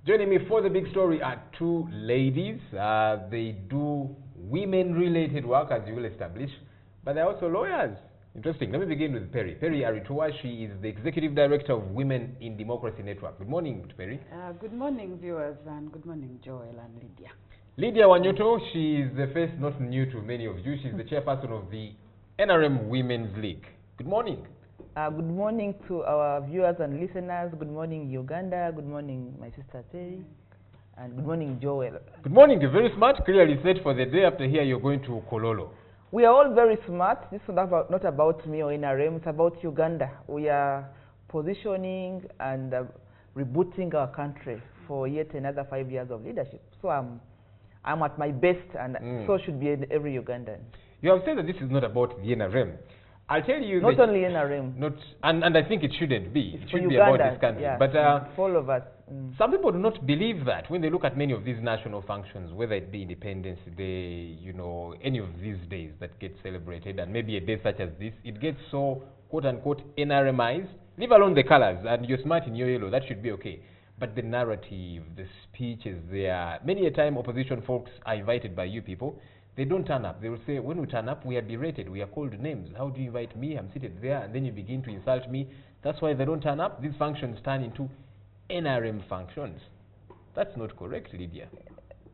Joining me for the big story are two ladies. They do women-related work, as you will establish, but they're also lawyers. Interesting. Let me begin with Perry. Perry Aritua, she is the Executive Director of Women in Democracy Network. Good morning, Perry. Good morning, viewers, and good morning, Joel and Lydia. Lydia Wanyoto, she is the face not new to many of you. She's the chairperson of the NRM Women's League. Good morning. Good morning to our viewers and listeners. Good morning, Uganda. Good morning, my sister Terry. And good morning, Joel. Good morning. You're very smart. Clearly set for the day after here. You're going to Kololo. We are all very smart. This is not about me or NRM. It's about Uganda. We are positioning and rebooting our country for yet another 5 years of leadership. So I'm at my best, and so should be every Ugandan. You have said that this is not about the NRM. I'll tell you. Not only NRM. And I think it shouldn't be. It should be Uganda, about this country. Yeah, but for all of us. Some people do not believe that when they look at many of these national functions, whether it be Independence Day, you know, any of these days that get celebrated, and maybe a day such as this, it gets so quote-unquote NRMized. Leave alone the colors, and you're smart in your yellow, that should be okay. But the narrative, the speeches there, many a time opposition folks are invited by you people. They don't turn up. They will say, when we turn up, we are berated. We are called names. How do you invite me? I'm seated there. And then you begin to insult me. That's why they don't turn up. These functions turn into NRM functions. That's not correct, Lydia.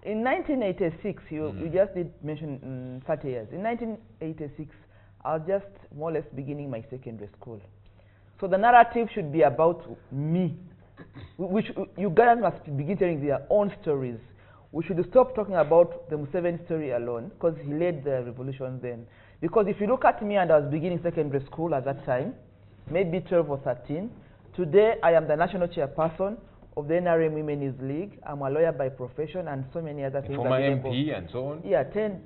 In 1986, you just did mention 30 years. In 1986, I was just more or less beginning my secondary school. So the narrative should be about me. Ugandans must begin telling their own stories. We should stop talking about the Museveni story alone, because he led the revolution then. Because if you look at me, and I was beginning secondary school at that time, maybe 12 or 13, today I am the national chairperson of the NRM Women's League. I'm a lawyer by profession, and so many other things. Former MP and so on? Yeah,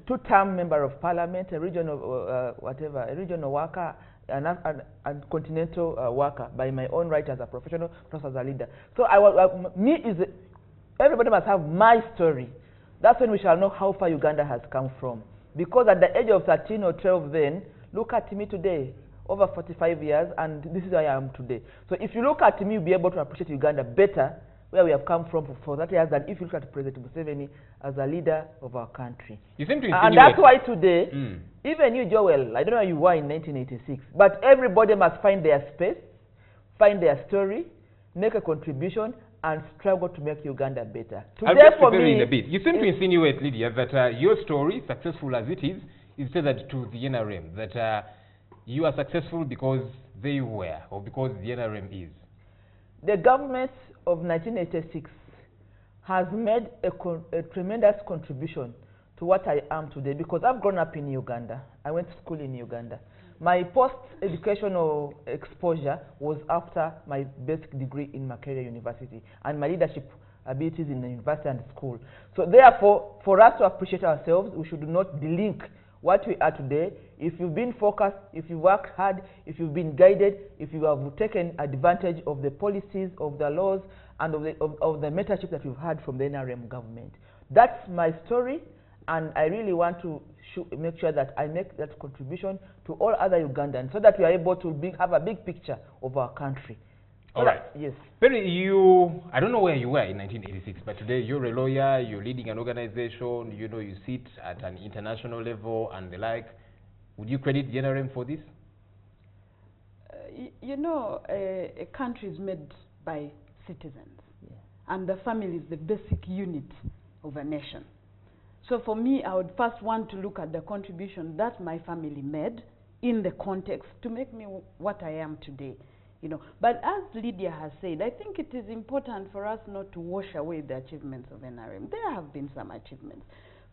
two-term member of parliament, a regional, a regional worker, and continental worker by my own right as a professional, plus as a leader. So everybody must have my story. That's when we shall know how far Uganda has come from. Because at the age of 13 or 12 then, look at me today, over 45 years, and this is where I am today. So if you look at me, you'll be able to appreciate Uganda better, where we have come from for 30 years, than if you look at President Museveni as a leader of our country. You seem to insinuate. And that's why today, even you, Joel, I don't know how you were in 1986, but everybody must find their space, find their story, make a contribution, and struggle to make Uganda better. Today, for me, in a bit. You seem to insinuate, Lydia, that your story, successful as it is tethered to the NRM, that you are successful because they were, or because the NRM is. The government of 1986 has made a tremendous contribution to what I am today, because I've grown up in Uganda. I went to school in Uganda. My post-educational exposure was after my basic degree in Makerere University and my leadership abilities in the university and school. So therefore, for us to appreciate ourselves, we should not delink what we are today. If you've been focused, if you worked hard, if you've been guided, if you have taken advantage of the policies, of the laws, and of the mentorship that we've had from the NRM government. That's my story, and I really want to make sure that I make that contribution to all other Ugandans, so that we are able to have a big picture of our country. All right. Yes. Perry, I don't know where you were in 1986, but today you're a lawyer, you're leading an organization, you know, you sit at an international level and the like. Would you credit the NRM for this? You know, a country is made by citizens, and the family is the basic unit of a nation. So for me, I would first want to look at the contribution that my family made in the context to make me what I am today. You know, but as Lydia has said, I think it is important for us not to wash away the achievements of NRM. There have been some achievements.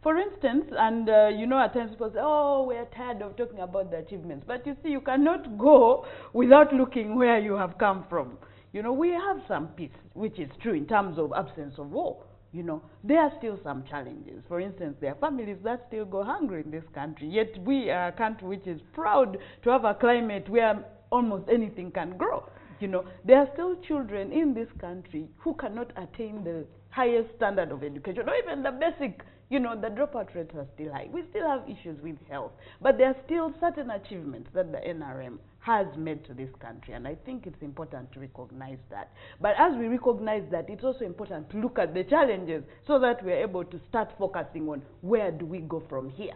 For instance, and you know, at times people say, oh, we are tired of talking about the achievements. But you see, you cannot go without looking where you have come from. You know, we have some peace, which is true in terms of absence of war. You know, there are still some challenges. For instance, there are families that still go hungry in this country, yet we are a country which is proud to have a climate where almost anything can grow. You know, there are still children in this country who cannot attain the highest standard of education, or even the basic, you know, the dropout rates are still high. We still have issues with health, but there are still certain achievements that the NRM has made to this country, and I think it's important to recognize that. But as we recognize that, it's also important to look at the challenges so that we're able to start focusing on where do we go from here,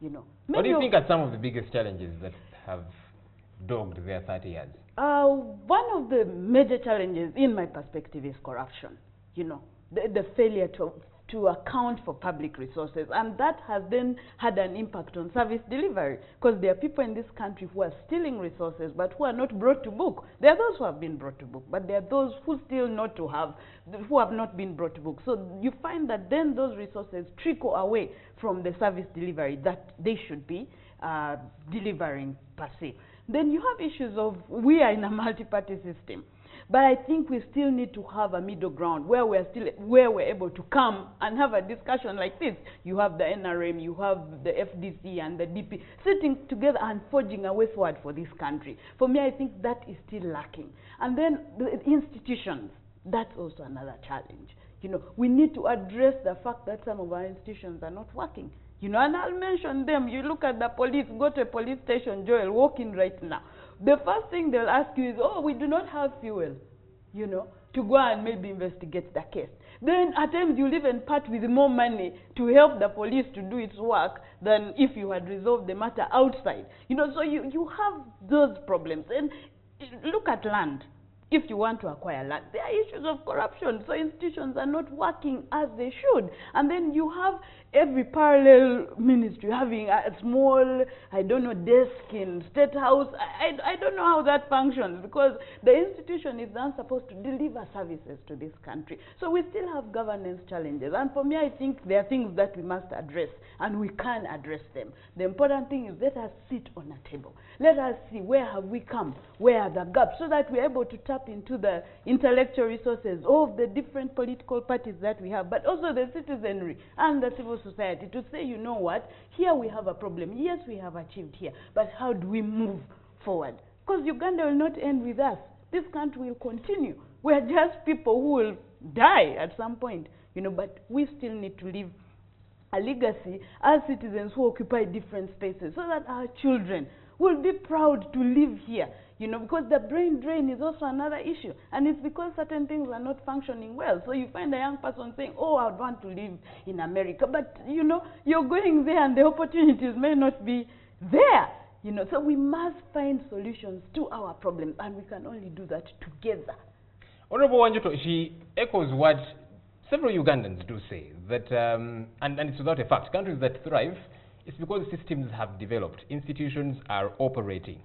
you know. What do you think are some of the biggest challenges that have dogged their 30 years? One of the major challenges, in my perspective, is corruption, you know, the failure to account for public resources, and that has then had an impact on service delivery, because there are people in this country who are stealing resources but who are not brought to book. There are those who have been brought to book, but there are those who still who have not been brought to book. So you find that then those resources trickle away from the service delivery that they should be delivering per se. Then you have issues of, we are in a multi-party system. But I think we still need to have a middle ground where we're able to come and have a discussion like this. You have the NRM, you have the FDC and the DP sitting together and forging a way forward for this country. For me, I think that is still lacking. And then the institutions, that's also another challenge. You know, we need to address the fact that some of our institutions are not working. You know, and I'll mention them. You look at the police, go to a police station, Joel, walk in right now. The first thing they'll ask you is, oh, we do not have fuel, you know, to go and maybe investigate the case. Then at times you'll even part with more money to help the police to do its work than if you had resolved the matter outside. You know, so you have those problems. And look at land. If you want to acquire land, there are issues of corruption, so institutions are not working as they should. And then you have every parallel ministry having a small, I don't know, desk in State House. I don't know how that functions, because the institution is then supposed to deliver services to this country. So we still have governance challenges. And for me, I think there are things that we must address, and we can address them. The important thing is, let us sit on a table. Let us see, where have we come? Where are the gaps? So that we're able to tap into the intellectual resources of the different political parties that we have, but also the citizenry and the civil society, to say, you know what, here we have a problem. Yes, we have achieved here, but how do we move forward? Because Uganda will not end with us. This country will continue. We're just people who will die at some point, you know, but we still need to leave a legacy as citizens who occupy different spaces, so that our children will be proud to live here. You know, because the brain drain is also another issue. And it's because certain things are not functioning well. So you find a young person saying, oh, I would want to live in America. But, you know, you're going there and the opportunities may not be there. You know, so we must find solutions to our problems. And we can only do that together. Honorable Wanjuto, she echoes what several Ugandans do say, that, and it's without a fact, countries that thrive, it's because systems have developed, institutions are operating.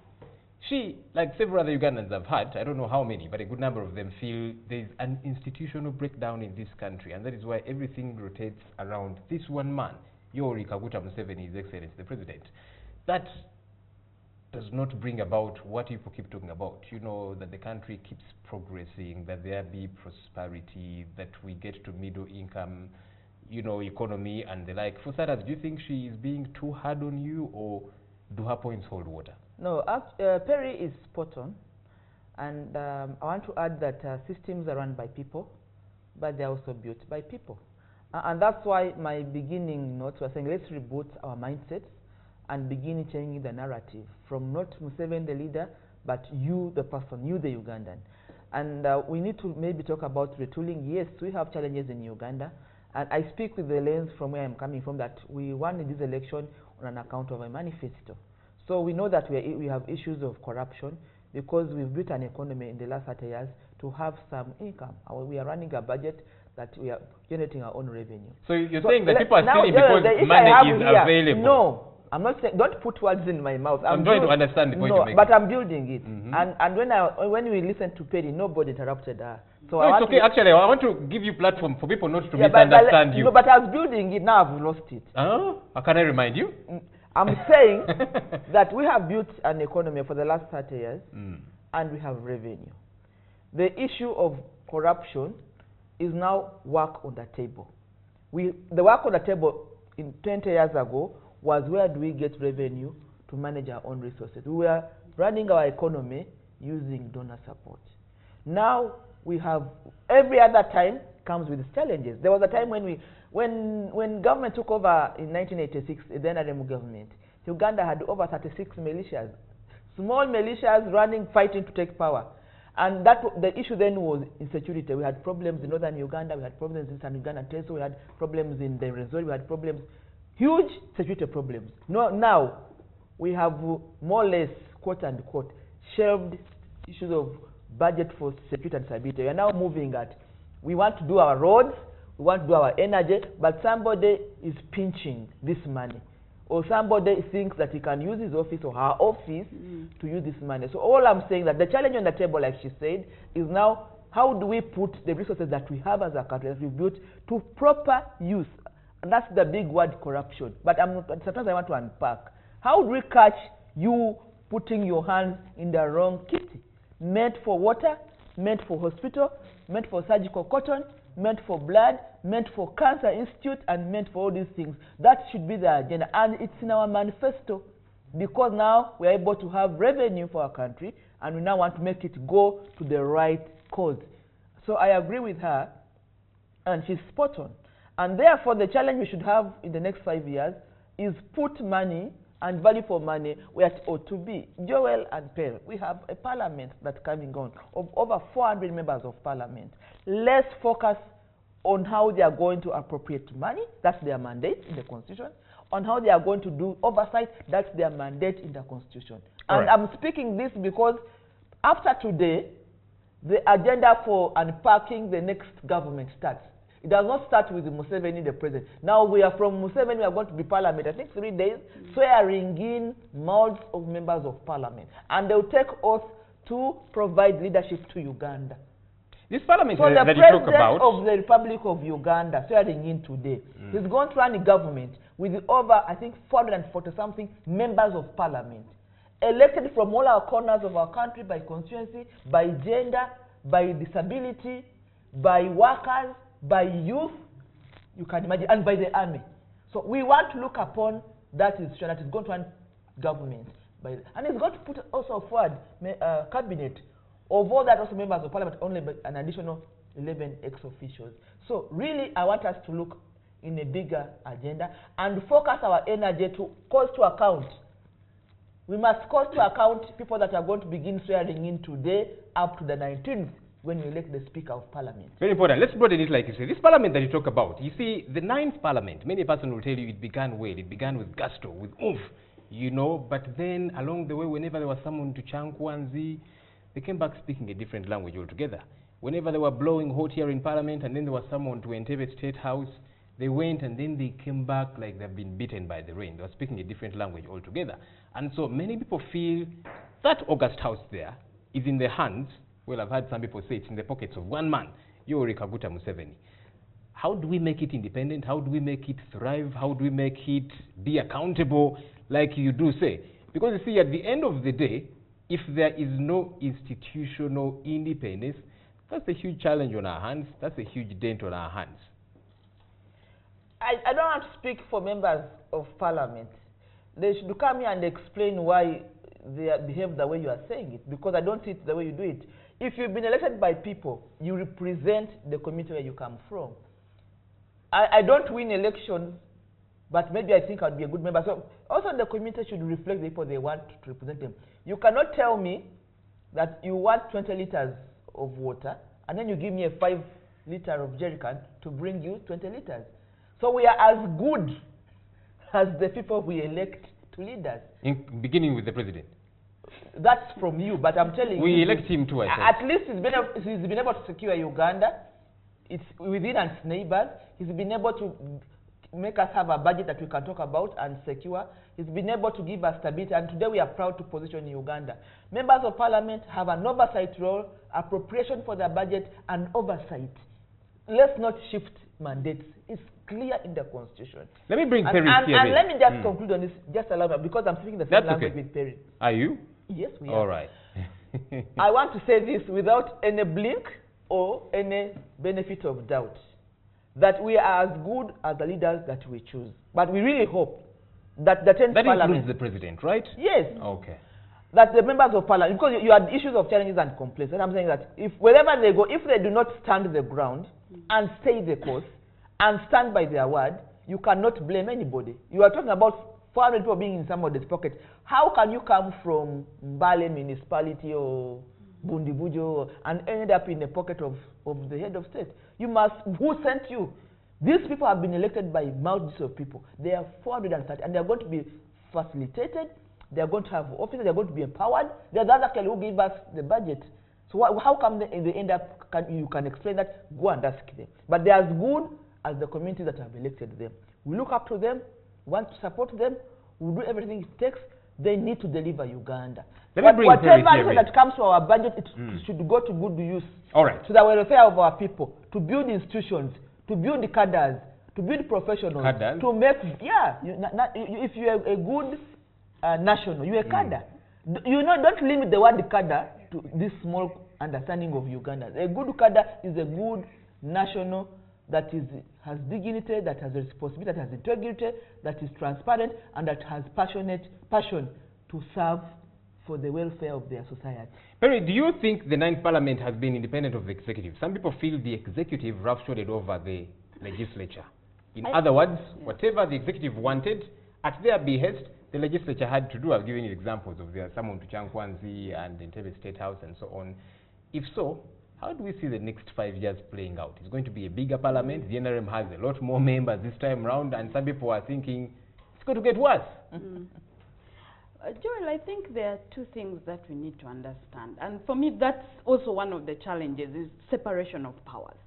She, like several other Ugandans I've had, I don't know how many, but a good number of them feel there's an institutional breakdown in this country, and that is why everything rotates around this one man, Yoweri Kaguta Museveni, His Excellency, the President. That does not bring about what people keep talking about, you know, that the country keeps progressing, that there be prosperity, that we get to middle income, you know, economy and the like. For starters, do you think she is being too hard on you, or do her points hold water? No, Perry is spot on. And I want to add that systems are run by people, but they're also built by people. And that's why my beginning notes were saying, let's reboot our mindsets and begin changing the narrative from not Museveni the leader, but you the person, you the Ugandan. And we need to maybe talk about retooling. Yes, we have challenges in Uganda. And I speak with the lens from where I'm coming from, that we won this election on an account of a manifesto. So we know that we have issues of corruption, because we've built an economy in the last 30 years to have some income. We are running a budget that we are generating our own revenue. So you're saying that people are stealing because money is available? No, I'm not saying, don't put words in my mouth. I'm trying to understand the point you're making. But I'm building it. And when we listen to Perry, nobody interrupted her. So no, it's okay. Actually, I want to give you platform for people not to misunderstand you. No, but I was building it, now I've lost it. Can I remind you? I'm saying that we have built an economy for the last 30 years, and we have revenue. The issue of corruption is now work on the table. The work on the table in 20 years ago was, where do we get revenue to manage our own resources? We were running our economy using donor support. Now we have, every other time comes with challenges. There was a time when government took over in 1986, the NRM government, Uganda had over 36 militias. Small militias running, fighting to take power. And that the issue then was insecurity. We had problems in northern Uganda, we had problems in Eastern Uganda, Teso, we had problems in the resort, we had problems, huge security problems. No, now, we have more or less, quote unquote, shelved issues of budget for security and stability. We are now moving at, we want to do our roads, we want to do our energy, but somebody is pinching this money. Or somebody thinks that he can use his office or her office to use this money. So all I'm saying that the challenge on the table, like she said, is now how do we put the resources that we have as a country, that we've built, to proper use? And that's the big word, corruption. But sometimes I want to unpack. How do we catch you putting your hands in the wrong kitty? Meant for water, meant for hospital, meant for surgical cotton, meant for blood, meant for Cancer Institute, and meant for all these things. That should be the agenda, and it's in our manifesto, because now we are able to have revenue for our country, and we now want to make it go to the right cause. So I agree with her, and she's spot on. And therefore, the challenge we should have in the next 5 years is put money and value for money where it ought to be. Joel and Pearl, we have a parliament that's coming on of over 400 members of parliament. Let's focus on how they are going to appropriate money, that's their mandate in the constitution, on how they are going to do oversight, that's their mandate in the constitution. And I'm speaking this because after today, the agenda for unpacking the next government starts. It does not start with Museveni, the president. Now we are from Museveni, we are going to be parliament, I think 3 days, swearing in mouths of members of parliament. And they will take oath to provide leadership to Uganda. This parliament so that you talk about, the president of the Republic of Uganda, swearing in today, he's going to run a government with over, I think, 440-something members of parliament, elected from all our corners of our country by constituency, by gender, by disability, by workers, by youth, you can imagine, and by the army. So we want to look upon that institution that is going to run government. And it's going to put also forward cabinet of all that also members of parliament, only an additional 11 ex-officials. So really, I want us to look in a bigger agenda and focus our energy to call to account. We must call to account people that are going to begin swearing in today up to the 19th, when we elect the Speaker of Parliament. Very important. Let's broaden it like you say. This parliament that you talk about, you see, the 9th parliament, many person will tell you it began well. It began with gusto, with oomph, you know, but then along the way, whenever there was someone to Chankwanzi, they came back speaking a different language altogether. Whenever they were blowing hot here in parliament and then there was someone to Entebbe State House, they went and then they came back like they've been beaten by the rain. They were speaking a different language altogether. And so many people feel that August House there is in the hands, well, I've heard some people say it's in the pockets of one man, Yoweri Kaguta Museveni. How do we make it independent? How do we make it thrive? How do we make it be accountable, like you do say? Because you see, at the end of the day, if there is no institutional independence, that's a huge challenge on our hands. That's a huge dent on our hands. I don't want to speak for members of parliament. They should come here and explain why they behave the way you are saying it, because I don't see it the way you do it. If you've been elected by people, you represent the community where you come from. I don't win elections, but maybe I think I'd be a good member. So also the community should reflect the people they want to represent them. You cannot tell me that you want 20 liters of water, and then you give me a 5-liter of jerrycan to bring you 20 liters. So we are as good as the people we elect to lead us. Beginning with the president. That's from you, but I'm telling you. We elect him too, I think. At least he's been able to secure Uganda. It's within its neighbors. He's been able to make us have a budget that we can talk about and secure. He's been able to give us stability, and today we are proud to position Uganda. Members of parliament have an oversight role, appropriation for their budget, and oversight. Let's not shift mandates. It's clear in the constitution. Let me bring Perry here. And let me just conclude on this, just allow me, because I'm speaking the same language with Perry. Are you? Yes, we are. All right. I want to say this without any blink or any benefit of doubt, that we are as good as the leaders that we choose. But we really hope that the 10th parliament... That includes the president, right? Yes. Okay. That the members of parliament, because you had issues of challenges and complaints, and I'm saying that if wherever they go, if they do not stand the ground and stay the course and stand by their word, you cannot blame anybody. You are talking about 400 people being in somebody's pocket. How can you come from Mbale municipality or Bundibujo and end up in the pocket of the head of state? You must, who sent you? These people have been elected by multitudes of people. They are 430, and they are going to be facilitated. They are going to have officers. They are going to be empowered. They are the other people who give us the budget. So how come they end up, you can explain that? Go and ask them. But they are as good as the communities that have elected them. We look up to them, want to support them, we do everything it takes. They need to deliver Uganda. Whatever that comes to our budget, it should go to good use. All right. To the welfare of our people, to build institutions, to build cadres, to build professionals, to make, if you are a good national, you are a cadre. You know, don't limit the word cadre to this small understanding of Uganda. A good cadre is a good national that has dignity, that has responsibility, that has integrity, that is transparent, and that has passion to serve for the welfare of their society. Perry, do you think the 9th Parliament has been independent of the executive? Some people feel the executive roughshod over the legislature. In other words, whatever the executive wanted, at their behest, the legislature had to do. I've given you examples of the Samuel Tuchankwanzi and the Entebbe State House and so on. If so, how do we see the next 5 years playing out? It's going to be a bigger parliament. The NRM has a lot more members this time around, and some people are thinking it's going to get worse. Joel, I think there are two things that we need to understand. And for me, that's also one of the challenges, is separation of powers.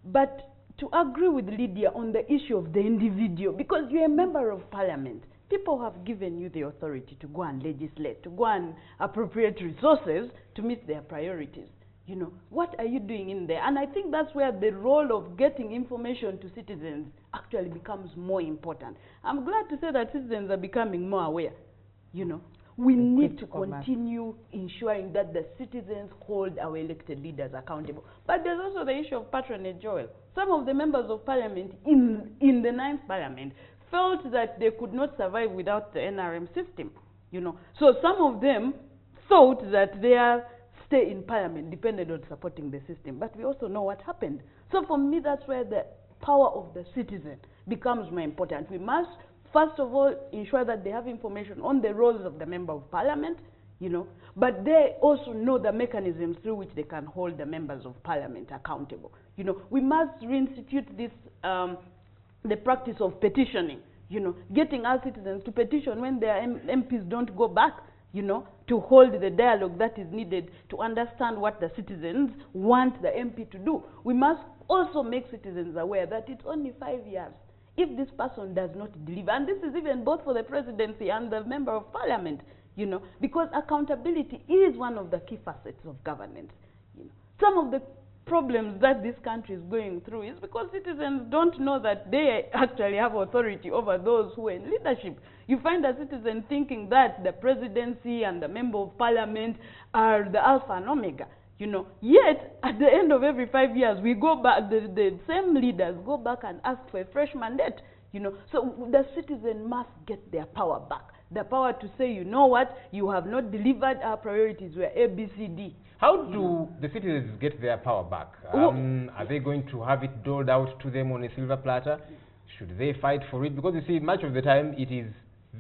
But to agree with Lydia on the issue of the individual, because you're a member of parliament, people have given you the authority to go and legislate, to go and appropriate resources to meet their priorities. You know, what are you doing in there? And I think that's where the role of getting information to citizens actually becomes more important. I'm glad to say that citizens are becoming more aware. You know, we need to continue ensuring that the citizens hold our elected leaders accountable. But there's also the issue of patronage, Joel. Some of the members of parliament in the 9th Parliament felt that they could not survive without the NRM system. You know, so some of them thought that their stay in parliament depended on supporting the system. But we also know what happened. So for me, that's where the power of the citizen becomes more important. We must, first of all, ensure that they have information on the roles of the member of parliament, you know, but they also know the mechanisms through which they can hold the members of parliament accountable. You know, we must reinstitute this, the practice of petitioning, you know, getting our citizens to petition when their MPs don't go back, you know, to hold the dialogue that is needed to understand what the citizens want the MP to do. We must also make citizens aware that it's only 5 years. If this person does not deliver, and this is even both for the presidency and the member of parliament, you know, because accountability is one of the key facets of governance. You know, some of the problems that this country is going through is because citizens don't know that they actually have authority over those who are in leadership. You find a citizen thinking that the presidency and the member of parliament are the alpha and omega. You know, yet at the end of every 5 years, we go back, the same leaders go back and ask for a fresh mandate. You know, so the citizen must get their power back. The power to say, you know what, you have not delivered, our priorities were A, B, C, D. How do the citizens get their power back? Are they going to have it doled out to them on a silver platter? Should they fight for it? Because you see, much of the time it is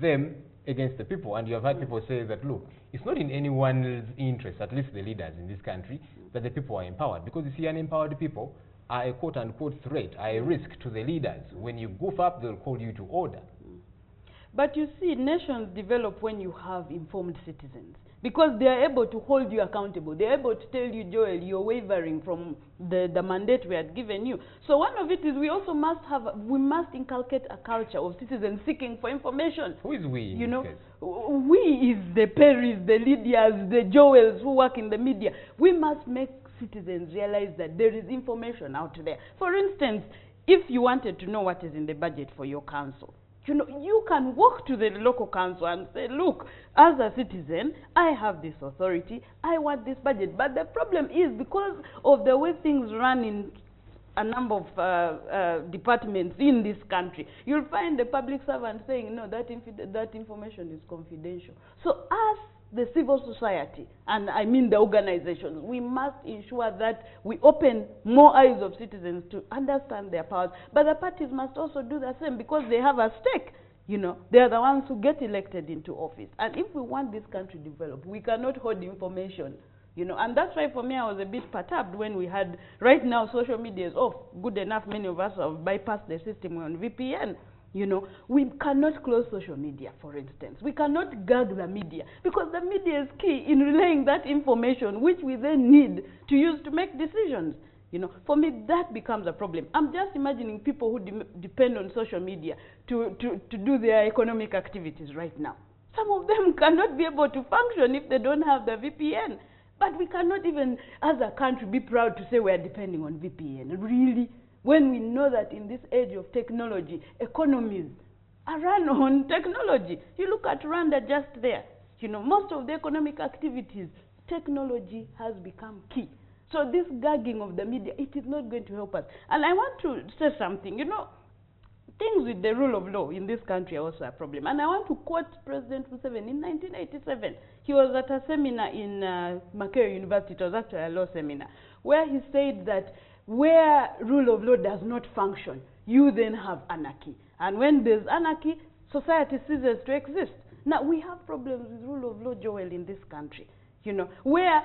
them against the people, and you have had people say that, look, it's not in anyone's interest, at least the leaders in this country, that the people are empowered. Because you see, unempowered people are a quote-unquote threat, are a risk to the leaders. When you goof up, they'll call you to order. But you see, nations develop when you have informed citizens, because they are able to hold you accountable. They are able to tell you, Joel, you're wavering from the mandate we had given you. So one of it is we also must inculcate a culture of citizens seeking for information. Who is we? You know, we is the Perrys, the Lydias, the Joels who work in the media. We must make citizens realize that there is information out there. For instance, if you wanted to know what is in the budget for your council, you know, you can walk to the local council and say, look, as a citizen, I have this authority, I want this budget. But the problem is, because of the way things run in a number of departments in this country, you'll find the public servant saying, no, that information is confidential. So as the civil society, and I mean the organizations, we must ensure that we open more eyes of citizens to understand their powers. But the parties must also do the same, because they have a stake. You know, they are the ones who get elected into office. And if we want this country to develop, we cannot hold information, you know. And that's why for me I was a bit perturbed when we had, right now social media is off. Good enough, many of us have bypassed the system on VPN. You know, we cannot close social media, for instance. We cannot gag the media, because the media is key in relaying that information, which we then need to use to make decisions. You know, for me, that becomes a problem. I'm just imagining people who depend on social media to do their economic activities right now. Some of them cannot be able to function if they don't have the VPN. But we cannot even, as a country, be proud to say we are depending on VPN. Really? When we know that in this age of technology, economies are run on technology. You look at Rwanda just there. You know, most of the economic activities, technology has become key. So this gagging of the media, it is not going to help us. And I want to say something. You know, things with the rule of law in this country are also a problem. And I want to quote President Museveni in 1987. He was at a seminar in Makerere University. It was actually a law seminar, where he said that where rule of law does not function, you then have anarchy. And when there's anarchy, society ceases to exist. Now, we have problems with rule of law, Joel, in this country, you know, where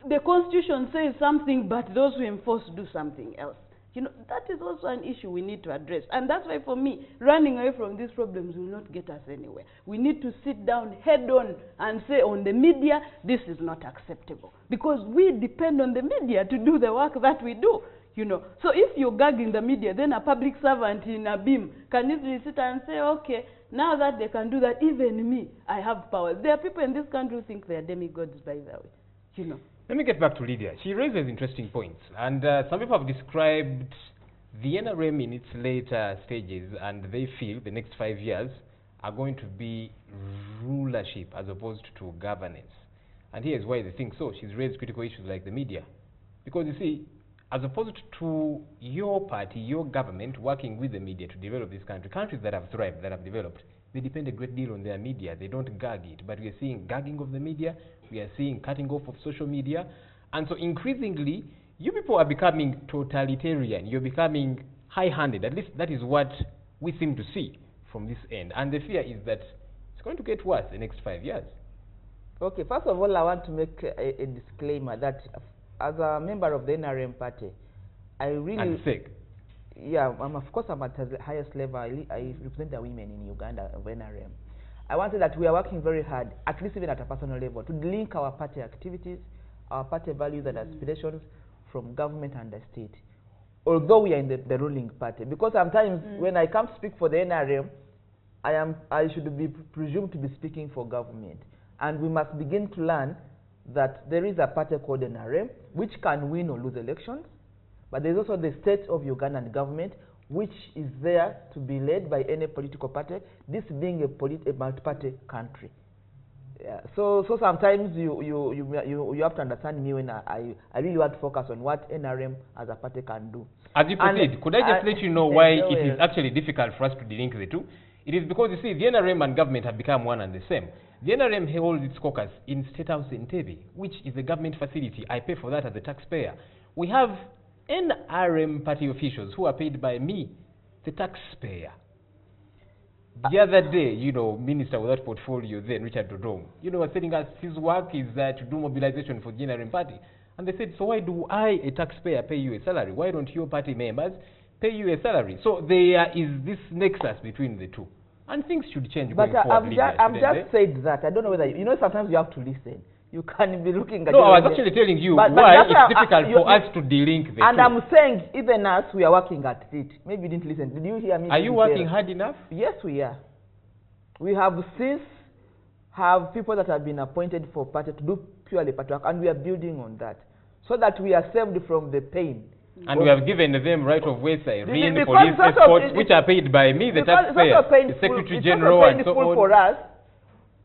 the Constitution says something, but those who enforce do something else. You know, that is also an issue we need to address. And that's why, for me, running away from these problems will not get us anywhere. We need to sit down head on and say, on the media, this is not acceptable. Because we depend on the media to do the work that we do. You know, so if you're gagging the media, then a public servant in a beam can easily sit and say, okay, now that they can do that, even me, I have power. There are people in this country who think they are demigods, by the way. You know. Let me get back to Lydia. She raises interesting points, and some people have described the NRM in its later stages, and they feel the next 5 years are going to be rulership as opposed to governance. And here's why they think so. She's raised critical issues like the media. Because you see, as opposed to your party, your government working with the media to develop this country, countries that have thrived, that have developed, they depend a great deal on their media. They don't gag it. But we are seeing gagging of the media. We are seeing cutting off of social media. And so increasingly, you people are becoming totalitarian. You're becoming high-handed. At least that is what we seem to see from this end. And the fear is that it's going to get worse the next 5 years. Okay, first of all, I want to make a disclaimer that as a member of the NRM party, I really... And sick. Yeah, of course I'm at the highest level. I represent the women in Uganda of NRM. I want to say that we are working very hard, at least even at a personal level, to link our party activities, our party values and aspirations from government and the state, although we are in the ruling party. Because sometimes when I come to speak for the NRM, I should be presumed to be speaking for government. And we must begin to learn that there is a party called NRM, which can win or lose elections. But there's also the state of Ugandan government, which is there to be led by any political party, this being a multi-party country. Yeah. So sometimes you have to understand me when I really want to focus on what NRM as a party can do. As you proceed, could I just let you know why it is actually difficult for us to delink the two? It is because, you see, the NRM and government have become one and the same. The NRM holds its caucus in State House in Entebbe, which is a government facility. I pay for that as a taxpayer. We have NRM party officials who are paid by me, the taxpayer. The other day, you know, Minister without portfolio then, Richard Dodong, you know, was telling us his work is to do mobilization for the NRM party. And they said, so why do I, a taxpayer, pay you a salary? Why don't your party members pay you a salary? So there is this nexus between the two. And things should change going forward. I've just said that. I don't know whether, you know, sometimes you have to listen. You can be looking at... No, I was actually telling you why it's difficult for us to delink the two. And I'm saying, even us, we are working at it. Maybe you didn't listen. Did you hear me? Are you working hard enough? Yes, we are. We have since have people that have been appointed for party to do purely party work, and we are building on that, so that we are saved from the pain. And we have given them right of way, police escorts, which are paid by me, the taxpayer, the Secretary General, and so on. For us,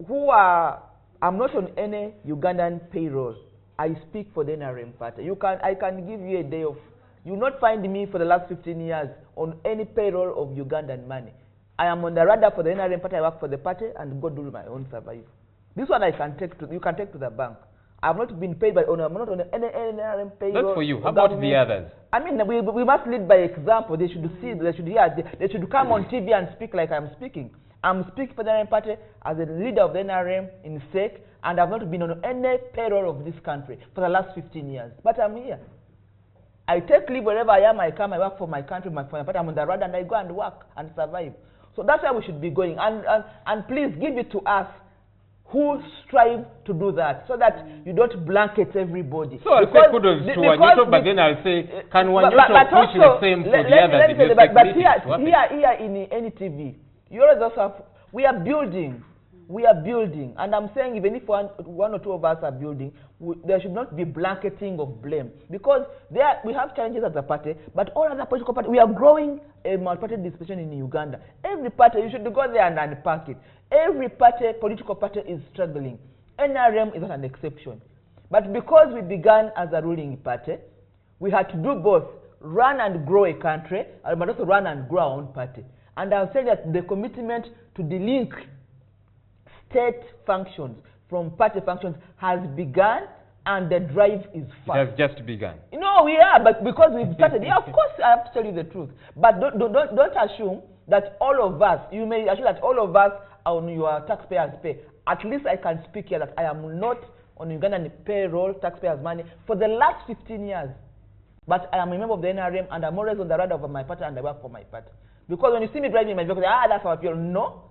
who are... I'm not on any Ugandan payroll. I speak for the NRM party. I can give you a day of... You will not find me for the last 15 years on any payroll of Ugandan money. I am on the radar for the NRM party. I work for the party and go do my own survival. This one I can take to... You can take to the bank. I've not been paid by owner. I'm not on any NRM payroll. That's for you. How about the others? I mean, we must lead by example. They should see, they should hear, they should come on TV and speak like I'm speaking. I'm speaking for the NRM party as a leader of the NRM in SEC, and I've not been on any payroll of this country for the last 15 years. But I'm here. I take leave wherever I am. I come, I work for my country, for my party. I'm on the road and I go and work and survive. So that's where we should be going. And please give it to us who strive to do that, so that you don't blanket everybody. So I'll say kudos to Wanyoto, but then I'll say, can Wanyoto push the same for the others? But here in any TV, you always also have, we are building, and I'm saying even if one or two of us are building, there should not be blanketing of blame, because we have challenges as a party, but all other political parties, we are growing a multi-party dispensation in Uganda. Every party, you should go there and unpack it. Every party, political party is struggling. NRM is not an exception. But because we began as a ruling party, we had to do both, run and grow a country, but also run and grow our own party. And I'll say that the commitment to delink state functions from party functions has begun, and the drive is fast. It has just begun. No, we are, but because we've started, yeah, of course I have to tell you the truth. But don't assume that all of us, you may assume that all of us are on your taxpayers' pay. At least I can speak here that I am not on Ugandan payroll, taxpayers' money, for the last 15 years. But I am a member of the NRM, and I'm always on the radar of my party, and I work for my party. Because when you see me driving my vehicle, that's our payroll. No.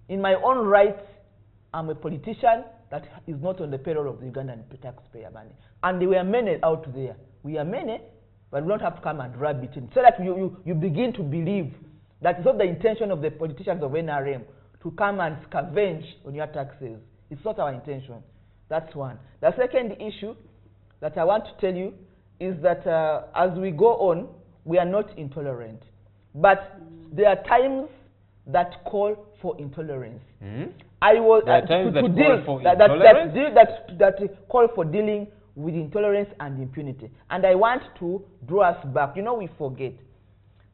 In my own rights, I'm a politician that is not on the payroll of the Ugandan taxpayer money. And there were many out there. We are many, but we don't have to come and rub it in. So that you begin to believe that it's not the intention of the politicians of NRM to come and scavenge on your taxes. It's not our intention. That's one. The second issue that I want to tell you is that as we go on, we are not intolerant. But there are times that call for intolerance. I was that call for dealing with intolerance and impunity. And I want to draw us back. You know, we forget.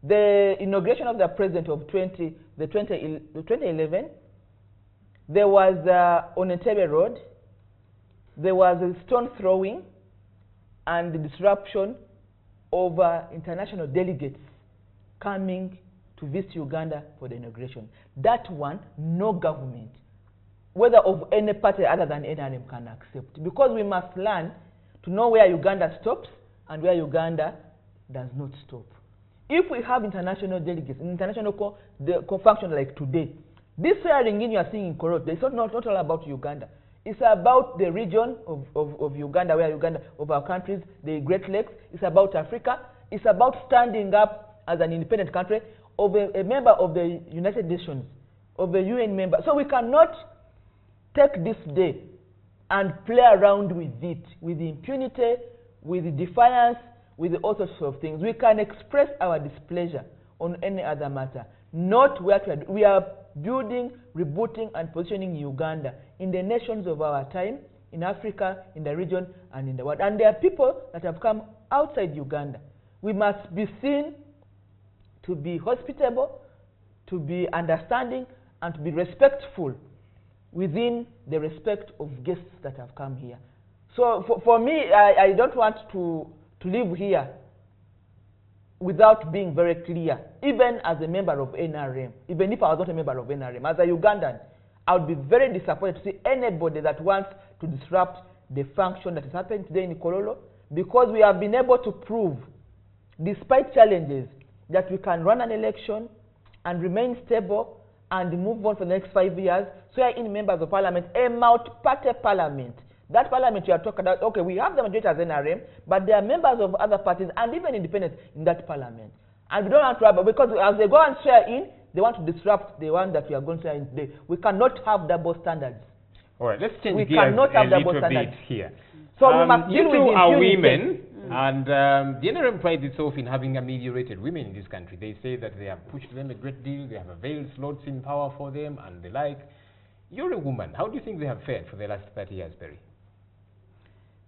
The inauguration of the president of 2011, there was on Entebbe Road, there was a stone throwing and the disruption of international delegates coming to visit Uganda for the inauguration. That one, no government, whether of any party other than NRM, can accept. Because we must learn to know where Uganda stops and where Uganda does not stop. If we have international delegates, international function like today, this swearing in you are seeing in Korote, it's not all about Uganda. It's about the region of Uganda, where Uganda, of our countries, the Great Lakes. It's about Africa. It's about standing up as an independent country, of a member of the United Nations, of a UN member. So we cannot take this day and play around with it, with impunity, with defiance, with all sorts of things. We can express our displeasure on any other matter, not where we are building, rebooting, and positioning Uganda in the nations of our time, in Africa, in the region, and in the world. And there are people that have come outside Uganda. We must be seen to be hospitable, to be understanding, and to be respectful within the respect of guests that have come here. So for me, I don't want to live here without being very clear, even as a member of NRM, even if I was not a member of NRM, as a Ugandan, I would be very disappointed to see anybody that wants to disrupt the function that is happening today in Kololo, because we have been able to prove, despite challenges, that we can run an election and remain stable and move on for the next 5 years. So we are in members of parliament, a multi-party parliament. That parliament you are talking about, okay, we have the majority as NRM, but there are members of other parties and even independents in that parliament. And we don't want to have, because as they go and swear in, they want to disrupt the one that we are going to swear in today. We cannot have double standards. All right, let's change we gears cannot have a double little standards bit here. So we must deal with you two are impunity. women, and the NRM prides itself in having ameliorated women in this country. They say that they have pushed them a great deal, they have availed slots in power for them, and the like. You're a woman. How do you think they have fared for the last 30 years, Perry?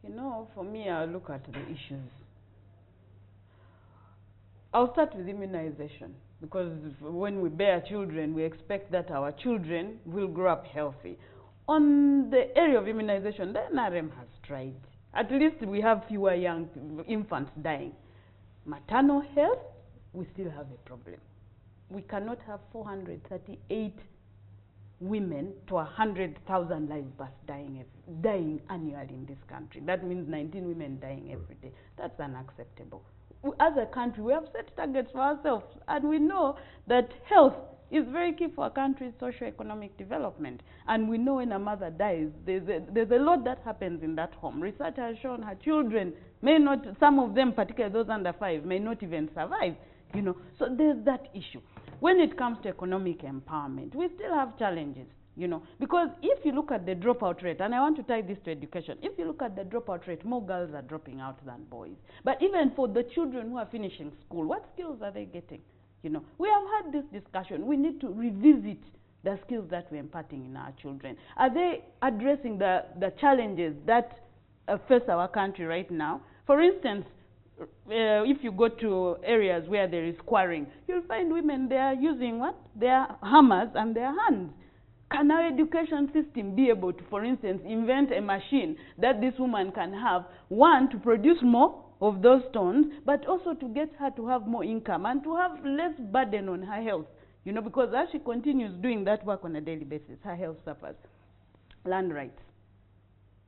You know, for me, I look at the issues. I'll start with immunization, because when we bear children, we expect that our children will grow up healthy. On the area of immunization, the NRM has tried. At least we have fewer young infants dying. Maternal health, we still have a problem. We cannot have 438 women to 100,000 live births dying annually in this country. That means 19 women dying every day. That's unacceptable. As a country, we have set targets for ourselves, and we know that health is very key for a country's socio-economic development. And we know when a mother dies, there's a lot that happens in that home. Research has shown her children may not, some of them, particularly those under 5, may not even survive. You know, so there's that issue. When it comes to economic empowerment, we still have challenges, you know, because if you look at the dropout rate, and I want to tie this to education, if you look at the dropout rate, more girls are dropping out than boys. But even for the children who are finishing school, what skills are they getting? You know, we have had this discussion. We need to revisit the skills that we're imparting in our children. Are they addressing the challenges that face our country right now? For instance, if you go to areas where there is quarrying, you'll find women there using what? Their hammers and their hands. Can our education system be able to, for instance, invent a machine that this woman can have, one, to produce more of those stones, but also to get her to have more income and to have less burden on her health? You know, because as she continues doing that work on a daily basis, her health suffers. Land rights.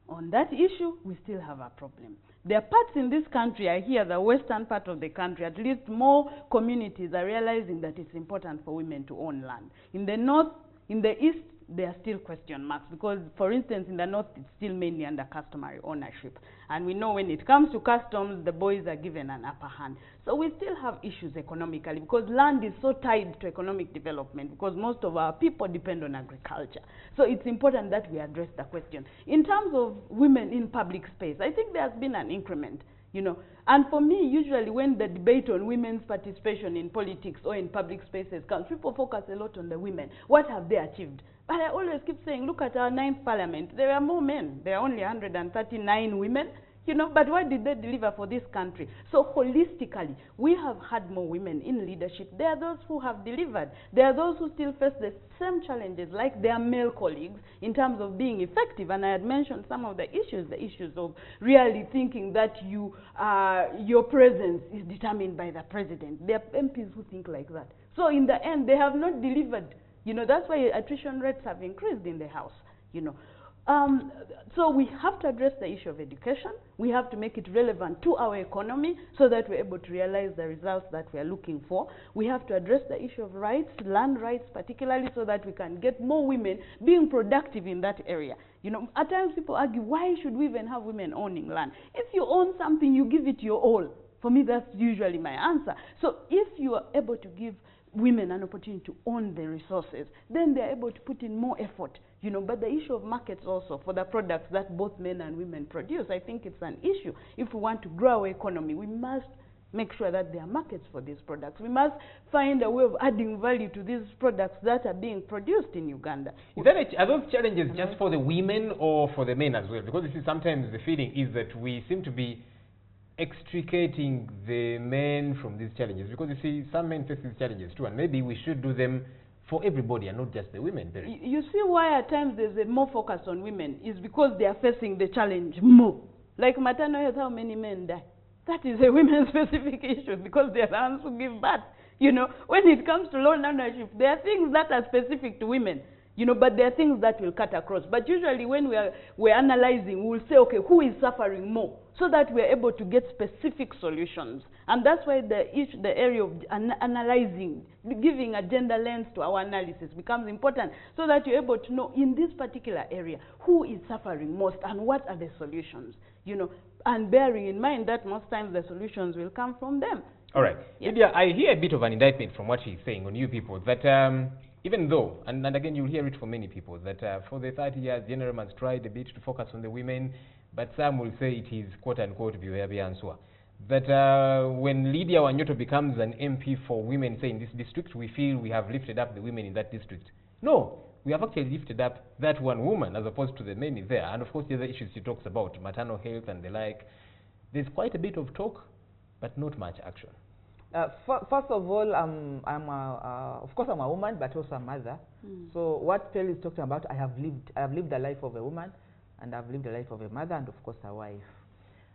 On that issue, we still have a problem. There are parts in this country, I hear the western part of the country, at least more communities are realizing that it's important for women to own land. In the north, in the east, there are still question marks because, for instance, in the north, it's still mainly under customary ownership. And we know when it comes to customs, the boys are given an upper hand. So we still have issues economically because land is so tied to economic development because most of our people depend on agriculture. So it's important that we address the question. In terms of women in public space, I think there has been an increment. You know, and for me, usually when the debate on women's participation in politics or in public spaces comes, people focus a lot on the women. What have they achieved? But I always keep saying, look at our 9th parliament. There are more men. There are only 139 women. You know, but what did they deliver for this country? So holistically, we have had more women in leadership. There are those who have delivered. There are those who still face the same challenges like their male colleagues in terms of being effective. And I had mentioned some of the issues of really thinking that your presence is determined by the president. There are MPs who think like that. So in the end, they have not delivered. You know, that's why attrition rates have increased in the House, you know. So we have to address the issue of education. We have to make it relevant to our economy so that we're able to realize the results that we're looking for. We have to address the issue of rights, land rights particularly, so that we can get more women being productive in that area. You know, at times people argue, why should we even have women owning land? If you own something, you give it your all. For me, that's usually my answer. So if you are able to give women an opportunity to own the resources, then they're able to put in more effort. You know, but the issue of markets also for the products that both men and women produce, I think it's an issue. If we want to grow our economy, we must make sure that there are markets for these products. We must find a way of adding value to these products that are being produced in Uganda. Are those challenges just for the women or for the men as well? Because you see, sometimes the feeling is that we seem to be extricating the men from these challenges, because you see, some men face these challenges too, and maybe we should do them for everybody and not just the women. You see why at times there's a more focus on women is because they are facing the challenge more. Like maternal health, how many men die? That is a women-specific issue because they are the ones who give birth. You know, when it comes to loan ownership, there are things that are specific to women. You know, but there are things that will cut across. But usually when we're analyzing, we'll say, okay, who is suffering more? So that we're able to get specific solutions. And that's why the area of analyzing, giving a gender lens to our analysis becomes important, so that you're able to know in this particular area, who is suffering most and what are the solutions, you know, and bearing in mind that most times the solutions will come from them. All right. Yes. Lydia, I hear a bit of an indictment from what she's saying on you people, that even though, and again you'll hear it from many people, that for the 30 years, General has tried a bit to focus on the women, but some will say it is quote-unquote Answer. That when Lydia Wanyoto becomes an MP for women, say in this district, we feel we have lifted up the women in that district. No, we have actually lifted up that one woman as opposed to the many there. And of course the other issues she talks about, maternal health and the like. There's quite a bit of talk, but not much action. First of all, of course, I'm a woman, but also a mother. So what Perry is talking about, I have lived the life of a woman, and I've lived the life of a mother, and of course a wife.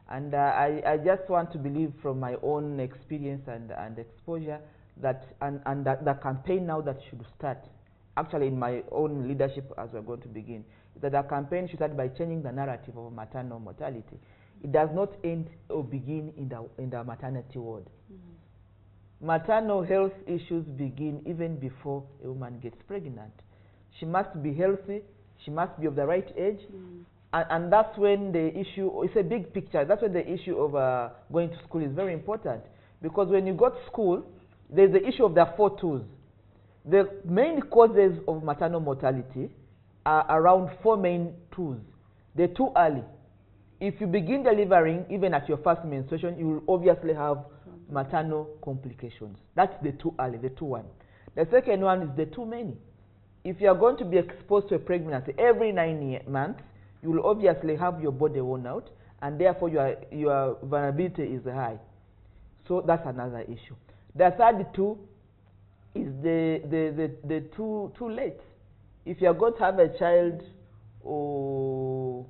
And I just want to believe from my own experience and exposure that, and that the campaign now that should start, actually in my own leadership as we're going to begin, that the campaign should start by changing the narrative of maternal mortality. It does not end or begin in the maternity ward. Maternal health issues begin even before a woman gets pregnant. She must be healthy, she must be of the right age, and that's when the issue, it's a big picture, that's when the issue of going to school is very important. Because when you go to school, there's the issue of the 4 twos. The main causes of maternal mortality are around 4 main twos. They're too early. If you begin delivering, even at your first menstruation, you will obviously have maternal complications. That's the too early, the 2-1. The second one is the too many. If you are going to be exposed to a pregnancy every 9 months, you will obviously have your body worn out, and therefore your vulnerability is high. So that's another issue. The third two is the too late. If you are going to have a child or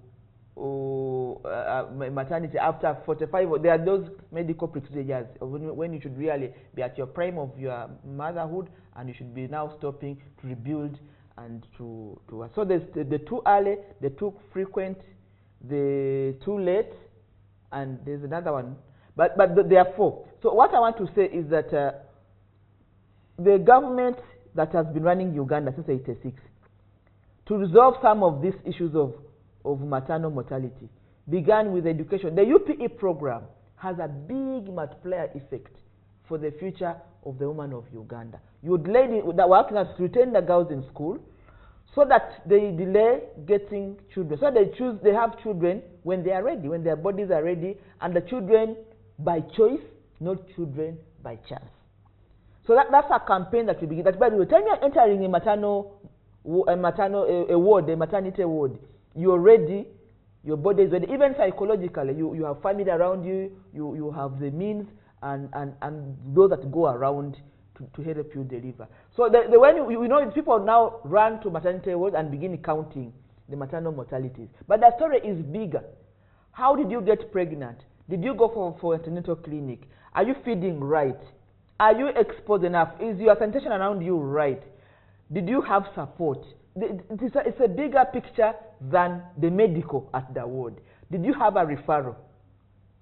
maternity after 45, there are those medical procedures when you should really be at your prime of your motherhood, and you should be now stopping to rebuild and to so there's the too early, the too frequent, the too late, and there's another one, but there are 4. So what I want to say is that the government that has been running Uganda since '86 to resolve some of these issues of maternal mortality began with education. The UPE program has a big multiplier effect for the future of the woman of Uganda. You would lady that work to retain the girls in school so that they delay getting children. So they have children when they are ready, when their bodies are ready, and the children by choice, not children by chance. So that's a campaign that we begin. That by the time you're entering a maternity ward, you're ready, your body is ready. Even psychologically, you have family around you, you have the means and those that go around to help you deliver. So when you know, people now run to maternity ward and begin counting the maternal mortalities. But the story is bigger. How did you get pregnant? Did you go for antenatal clinic? Are you feeding right? Are you exposed enough? Is your sanitation around you right? Did you have support? It's a bigger picture than the medical at the ward. Did you have a referral?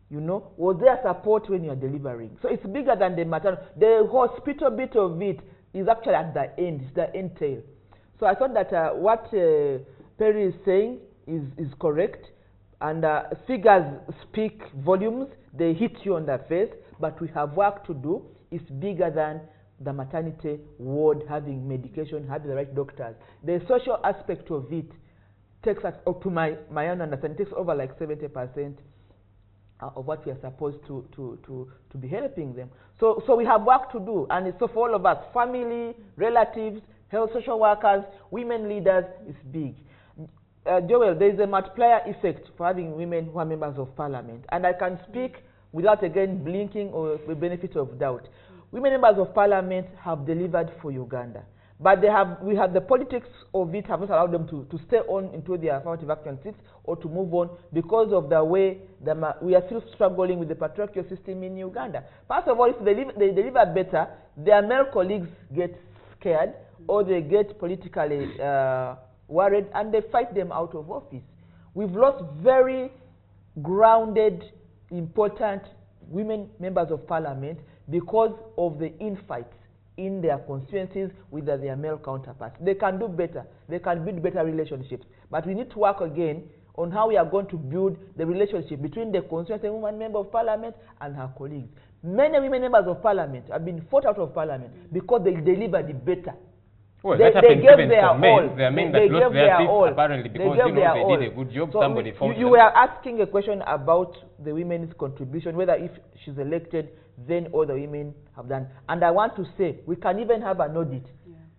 You know, was there support when you're delivering? So it's bigger than the maternal. The hospital bit of it is actually at the end. It's the end tail. So I thought that what Perry is saying is correct. And figures speak volumes. They hit you on the face. But we have work to do. It's bigger than the maternity ward having medication, having the right doctors. The social aspect of it takes us up to my own understanding, takes over like 70% of what we are supposed to be helping them. So we have work to do, and it's so for all of us, family, relatives, health social workers, women leaders, it's big. Joel, there is a multiplier effect for having women who are members of parliament, and I can speak without again blinking or the benefit of doubt. Women members of parliament have delivered for Uganda, but we have the politics of it have not allowed them to stay on into their affirmative action seats or to move on because of the way we are still struggling with the patriarchal system in Uganda. First of all, if they deliver better, their male colleagues get scared or they get politically worried and they fight them out of office. We've lost very grounded, important women members of parliament because of the infights in their constituencies with their male counterparts. They can do better. They can build better relationships. But we need to work again on how we are going to build the relationship between the constituency woman member of parliament and her colleagues. Many women members of parliament have been fought out of parliament because they delivered better. Well, they gave their all. There are men that lost their seats apparently because they did a good job. So somebody fought them. You were asking a question about the women's contribution, whether if she's elected, then all the women have done. And I want to say, we can even have an audit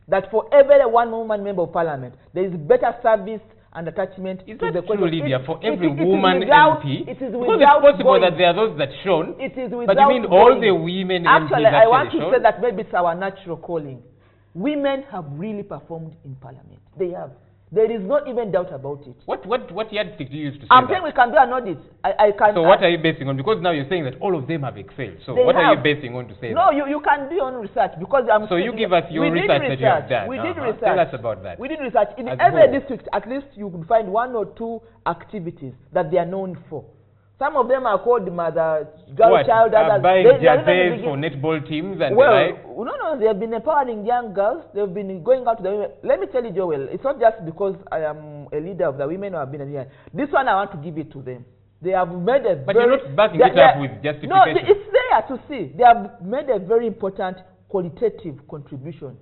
that for every one woman member of parliament, there is better service and attachment Is to that the true, question. Lydia, for every it is woman without, MP? It is because without it's possible going. that there are those that shone, It is without but you mean all going. the women Actually, MPs I want to shone? say that maybe it's our natural calling. Women have really performed in parliament. They have. There is no even doubt about it. What yardstick do you use to say I'm that? saying we can do an audit. I can. So what are you basing on? Because now you're saying that all of them have excelled. So what are you basing on to say no, that? you can do your own research because I'm. So you give us your research that you have done. We did research. Tell us about that. We did research. In As every well. district, at least you could find 1 or 2 activities that they are known for. Some of them are called mother, girl, What? child, others. Buying They jerseys for netball teams and well, the like? no, they have been empowering young girls. They've been going out to the women. Let me tell you, Joel, it's not just because I am a leader of the women or I've been a leader. This one I want to give it to them. They have made a But you're not backing it up with justification. No, it's there to see. They have made a very important qualitative contribution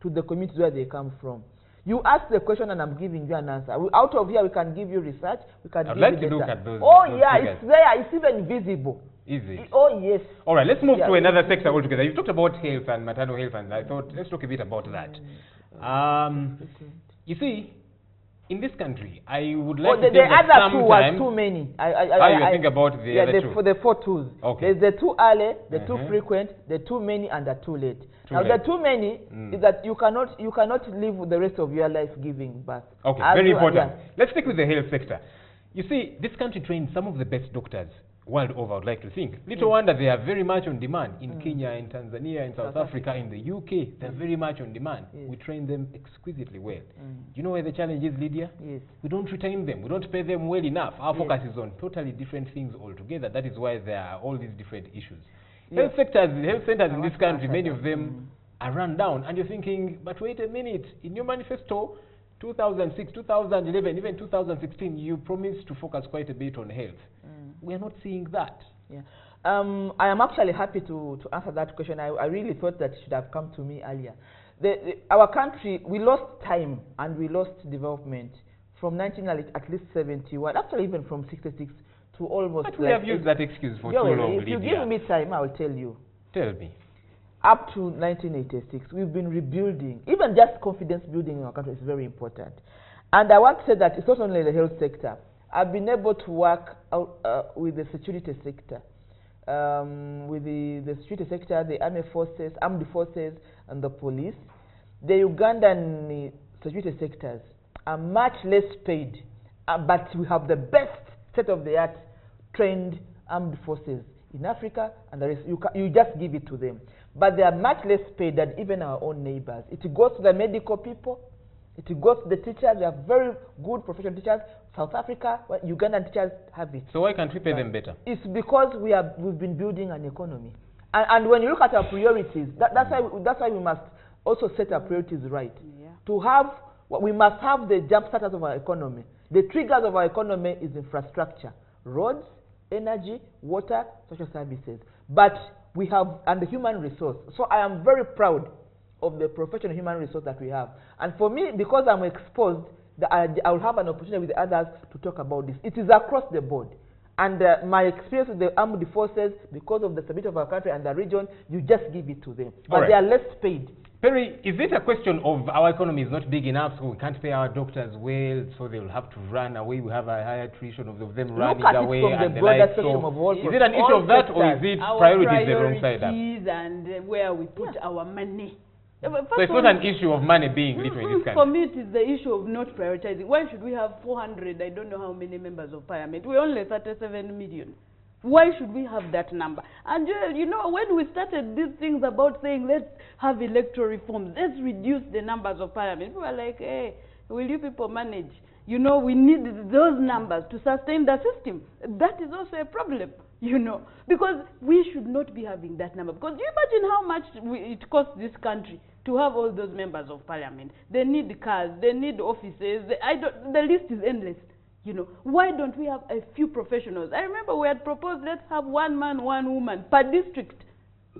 to the communities where they come from. You ask the question and I'm giving you an answer. Out of here, we can give you research. We can I'd give like you to look data. at those. Oh, those yeah, figures. it's there. It's even visible. Is it? Oh, yes. All right, let's move Yeah. to another sector altogether. You've talked about health and maternal health, and I thought let's talk a bit about that. You see, in this country, I would like to think the that other two was sometimes... too many. you think about the yeah, other two? for the 4 twos. Okay. There's the too early, the too frequent, the too many, and the too late. Now, the too many is that you cannot live the rest of your life giving birth. Okay, very important. Let's stick with the health sector. You see, this country trains some of the best doctors world over, I would like to think. Little wonder they are very much on demand in Kenya, in Tanzania, in South Africa, in the UK. They're very much on demand. We train them exquisitely well. Do you know where the challenge is, Lydia? Yes. We don't retain them. We don't pay them well enough. Our focus is on totally different things altogether. That is why there are all these different issues. Health centers in this country, many of them are run down. And you're thinking, but wait a minute, in your manifesto, 2006, 2011, even 2016, you promised to focus quite a bit on health. We are not seeing that. Yeah. I am actually happy to answer that question. I really thought that it should have come to me earlier. Our country, we lost time and we lost development from 1971, actually even from 66 to almost. But we have used that excuse for too long, if you give me time, I will tell you. Tell me. Up to 1986, we've been rebuilding. Even just confidence building in our country is very important. And I want to say that it's not only the health sector. I've been able to work out, with the security sector. With the security sector, the armed forces, and the police. The Ugandan security sectors are much less paid, but we have the best state-of-the-art trained armed forces in Africa, and the rest, you just give it to them. But they are much less paid than even our own neighbors. It goes to the medical people, it goes to the teachers. They are very good professional teachers. South Africa, Ugandan teachers have it. So why can't we pay them better? It's because we've been building an economy. And when you look at our priorities, that's why we must also set our priorities right. We must have the jump starters of our economy. The triggers of our economy is infrastructure, roads, energy, water, social services. But we have, and the human resource. So I am very proud of the professional human resource that we have. And for me, because I'm exposed, I will have an opportunity with the others to talk about this. It is across the board. And my experience with the armed forces, because of the stability of our country and the region, you just give it to them. But they are less paid. Perry, is it a question of our economy is not big enough, so we can't pay our doctors well, so they will have to run away? We have a higher attrition of them running away and the like. So is it an issue of that, or is it priorities the wrong side up? And where we put our money. So it's not an issue of money being little in this country. For me, it is the issue of not prioritizing. Why should we have 400, I don't know how many members of parliament? We're only 37 million. Why should we have that number? And you know, when we started these things about saying, let's have electoral reforms, let's reduce the numbers of parliament, we were like, hey, will you people manage? You know, we need those numbers to sustain the system. That is also a problem, you know, because we should not be having that number. Because do you imagine how much it costs this country to have all those members of parliament? They need cars, they need offices, the list is endless. You know, why don't we have a few professionals? I remember we had proposed, let's have 1 man, 1 woman per district,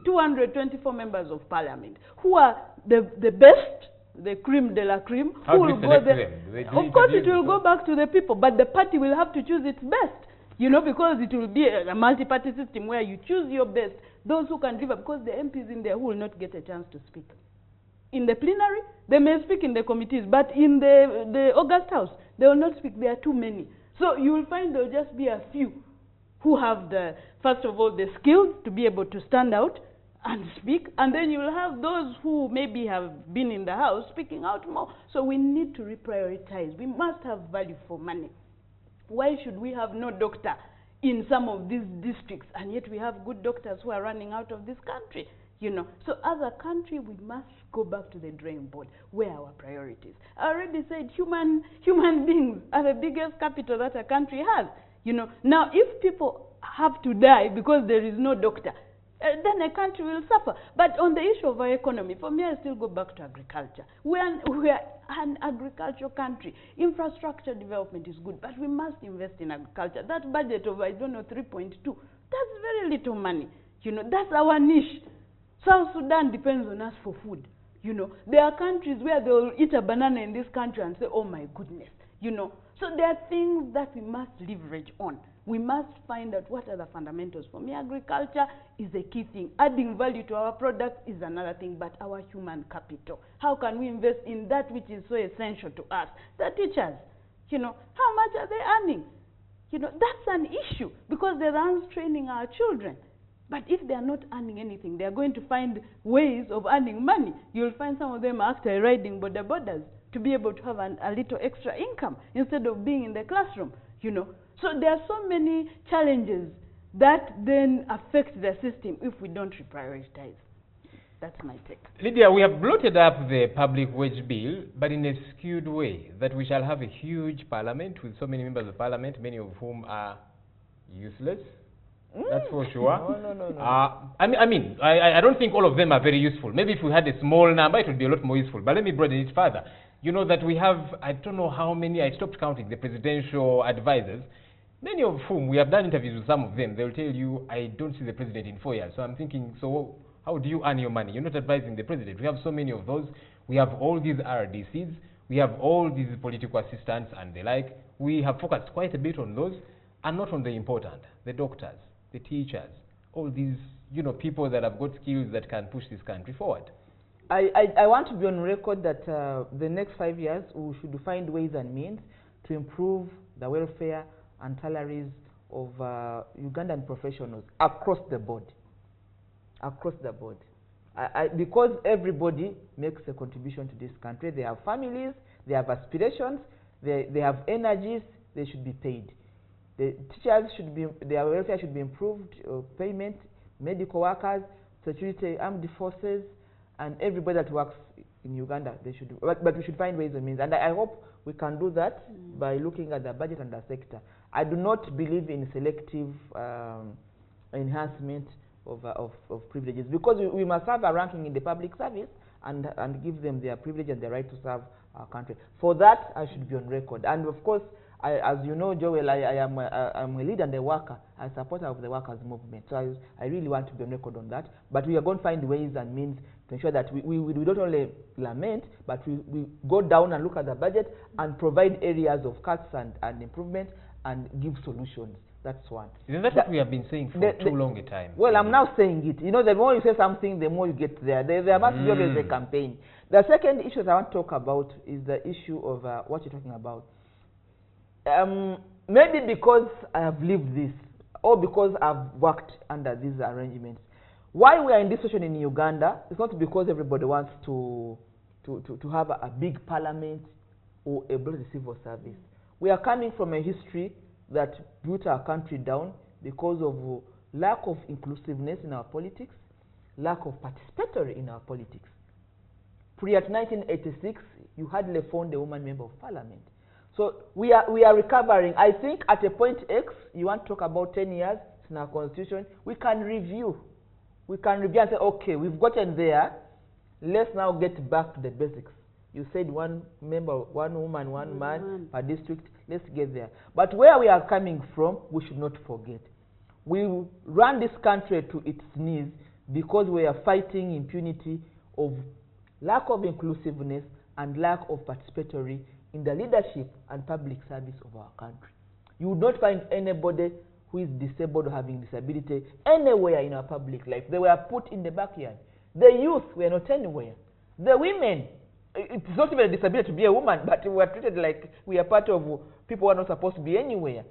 224 members of parliament, who are the best, the cream de la cream. How do you select them? Of course, it will go back to the people, but the party will have to choose its best, you know, because it will be a multi-party system where you choose your best, those who can deliver, because the MPs in there who will not get a chance to speak. in the plenary, they may speak in the committees, but in the August House, they will not speak. There are too many. So you will find there will just be a few who have the, first of all, the skills to be able to stand out and speak, and then you will have those who maybe have been in the House speaking out more. So we need to reprioritize. We must have value for money. Why should we have no doctor in some of these districts, and yet we have good doctors who are running out of this country? You know, so as a country, we must go back to the drawing board. Where are our priorities? I already said human beings are the biggest capital that a country has. You know, now if people have to die because there is no doctor, then a country will suffer. But on the issue of our economy, for me, I still go back to agriculture. We are an agricultural country. Infrastructure development is good, but we must invest in agriculture. That budget of, I don't know, 3.2, that's very little money. You know, that's our niche. South Sudan depends on us for food. You know, there are countries where they will eat a banana in this country and say, oh my goodness. You know, so there are things that we must leverage on. We must find out what are the fundamentals. For me, agriculture is a key thing. Adding value to our products is another thing, but our human capital. How can we invest in that which is so essential to us? The teachers, you know, how much are they earning? You know, that's an issue because they're the ones training our children. But if they are not earning anything, they are going to find ways of earning money. You'll find some of them are actually riding borders to be able to have a little extra income instead of being in the classroom, you know. So there are so many challenges that then affect the system if we don't reprioritize. That's my take. Lydia, we have bloated up the public wage bill, but in a skewed way, that we shall have a huge parliament with so many members of parliament, many of whom are useless. That's for sure. No. I don't think all of them are very useful. Maybe if we had a small number, it would be a lot more useful. But let me broaden it further. You know that we have, I don't know how many, I stopped counting, the presidential advisors, many of whom, we have done interviews with some of them, they'll tell you, I don't see the president in 4 years. So I'm thinking, so how do you earn your money? You're not advising the president. We have so many of those. We have all these RDCs. We have all these political assistants and the like. We have focused quite a bit on those and not on the important, the doctors, the teachers, all these, you know, people that have got skills that can push this country forward. I want to be on record that the next 5 years we should find ways and means to improve the welfare and salaries of Ugandan professionals across the board. Across the board. Because everybody makes a contribution to this country. They have families, they have aspirations, they have energies, they should be paid. The teachers should be, their welfare should be improved, payment, medical workers, security, armed forces, and everybody that works in Uganda, they should, but we should find ways and means. And I hope we can do that by looking at the budget and the sector. I do not believe in selective enhancement of privileges, because we must have a ranking in the public service and give them their privilege and their right to serve our country. For that, I should be on record. And of course, as you know, Joel, I'm a leader and a worker, a supporter of the workers' movement. So I really want to be on record on that. But we are going to find ways and means to ensure that we don't only lament, but we go down and look at the budget and provide areas of cuts and improvement and give solutions. That's one. Isn't that what we have been saying for too long a time? Well, I'm now saying it. You know, the more you say something, the more you get there. There must be always a campaign. The second issue I want to talk about is the issue of what you're talking about. Maybe because I have lived this, or because I've worked under these arrangements. Why we are in this situation in Uganda is not because everybody wants to have a big parliament or a broad civil service. We are coming from a history that brought our country down because of lack of inclusiveness in our politics, lack of participatory in our politics. Pre-at 1986, you hardly found a woman member of parliament. So we are recovering. I think at a point X, you want to talk about 10 years in our constitution, we can review. We can review and say, okay, we've gotten there. Let's now get back to the basics. You said one member, one woman, one man per district. Let's get there. But where we are coming from, we should not forget. We ran this country to its knees because we are fighting impunity of lack of inclusiveness and lack of participatory in the leadership and public service of our country. You would not find anybody who is disabled or having disability anywhere in our public life. They were put in the backyard. The youth were not anywhere. The women, it's not even a disability to be a woman, but we are treated like we are part of people who are not supposed to be anywhere.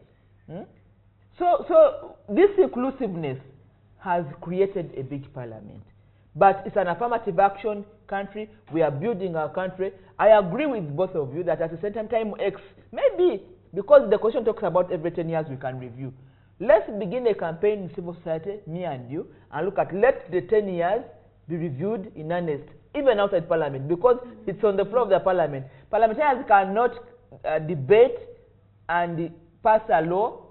So this inclusiveness has created a big parliament. But it's an affirmative action country. We are building our country. I agree with both of you that at a certain time X, maybe, because the Constitution talks about every 10 years we can review. Let's begin a campaign in civil society, me and you, and look at let the 10 years be reviewed in earnest, even outside parliament, because it's on the floor of the parliament. Parliamentarians cannot debate and pass a law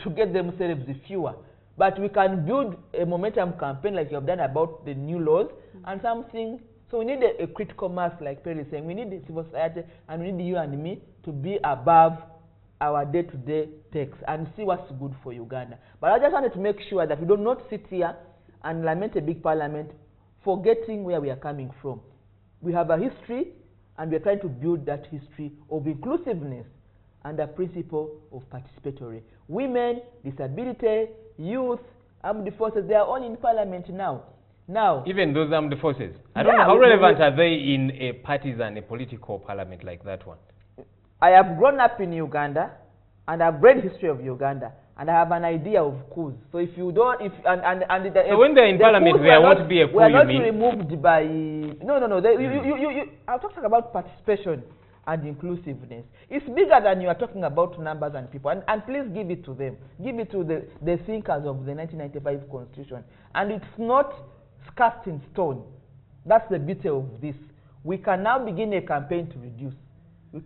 to get themselves fewer. But we can build a momentum campaign like you have done about the new laws and something. So we need a critical mass, like Perry is saying. We need the civil society and we need you and me to be above our day-to-day takes and see what's good for Uganda. But I just wanted to make sure that we do not sit here and lament a big parliament, forgetting where we are coming from. We have a history, and we are trying to build that history of inclusiveness and the principle of participatory. Women, disability, youth, armed forces, they are all in parliament now. Even those armed forces, I don't know how relevant are they in a partisan, a political parliament like that one? I have grown up in Uganda, and I've read history of Uganda, and I have an idea of coups. So if you don't, so when they're in parliament, there won't be a coup. We are not removed by no. I'm talking about participation and inclusiveness. It's bigger than you are talking about numbers and people. And please give it to them. Give it to the thinkers of the 1995 Constitution. And it's not cast in stone. That's the beauty of this. We can now begin a campaign to reduce.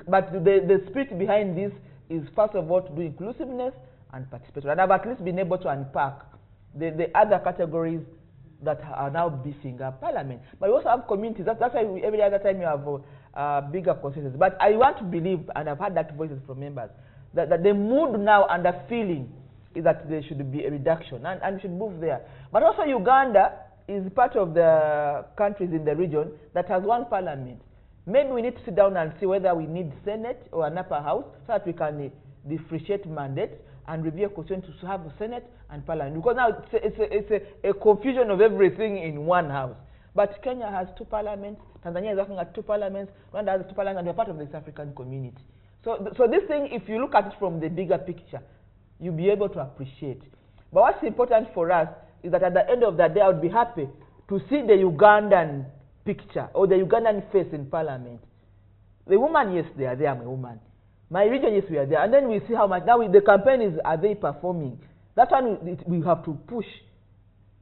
But the spirit behind this is, first of all, to do inclusiveness and participation. And I've at least been able to unpack the other categories that are now beefing up parliament. But we also have communities. That's why every other time you have bigger consensus. But I want to believe, and I've heard that voices from members, that the mood now and the feeling is that there should be a reduction, and we should move there. But also Uganda is part of the countries in the region that has one parliament. Maybe we need to sit down and see whether we need Senate or an upper house so that we can differentiate mandates and review a constitution to have a Senate and parliament. Because now it's a confusion of everything in one house. But Kenya has two parliaments, Tanzania is looking at two parliaments, Rwanda has two parliaments, and we're part of this African community. So this thing, if you look at it from the bigger picture, you'll be able to appreciate. But what's important for us is that at the end of the day, I would be happy to see the Ugandan picture or the Ugandan face in parliament. The woman, yes, they are there, I'm a woman. My region, yes, we are there. And then we see how much, now the campaign is, are they performing? That's one we have to push.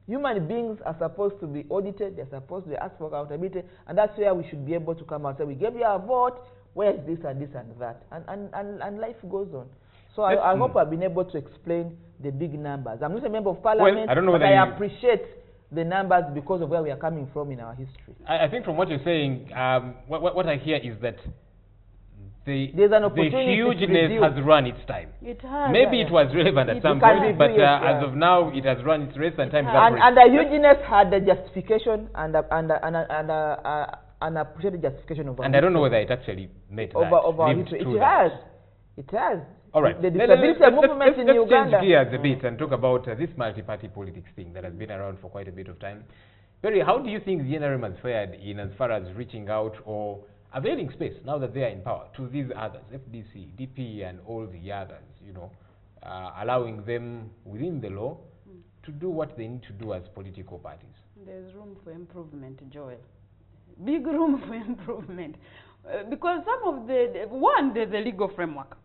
Human beings are supposed to be audited, they're supposed to ask for accountability, and that's where we should be able to come out and say, we gave you a vote, where is this and this and that? And life goes on. So I hope I've been able to explain the big numbers. I'm not a member of parliament, well, I don't know, but I appreciate the numbers because of where we are coming from in our history. I think from what you're saying, what I hear is that there's an opportunity the hugeness has run its time. It has. Maybe it was relevant at some point, but as of now, it has run its race and time is up. And the hugeness had the justification and an appreciated justification of our And I don't know whether it actually made over history. It has. It has. All right. The disability movement in Uganda. Let's change gears a bit and talk about this multi-party politics thing that has been around for quite a bit of time. Perry, how do you think the NRM has fared in as far as reaching out or availing space now that they are in power to these others, FDC, DP, and all the others, you know, allowing them within the law to do what they need to do as political parties? There's room for improvement, Joel. Big room for improvement. Because some of there's a legal framework.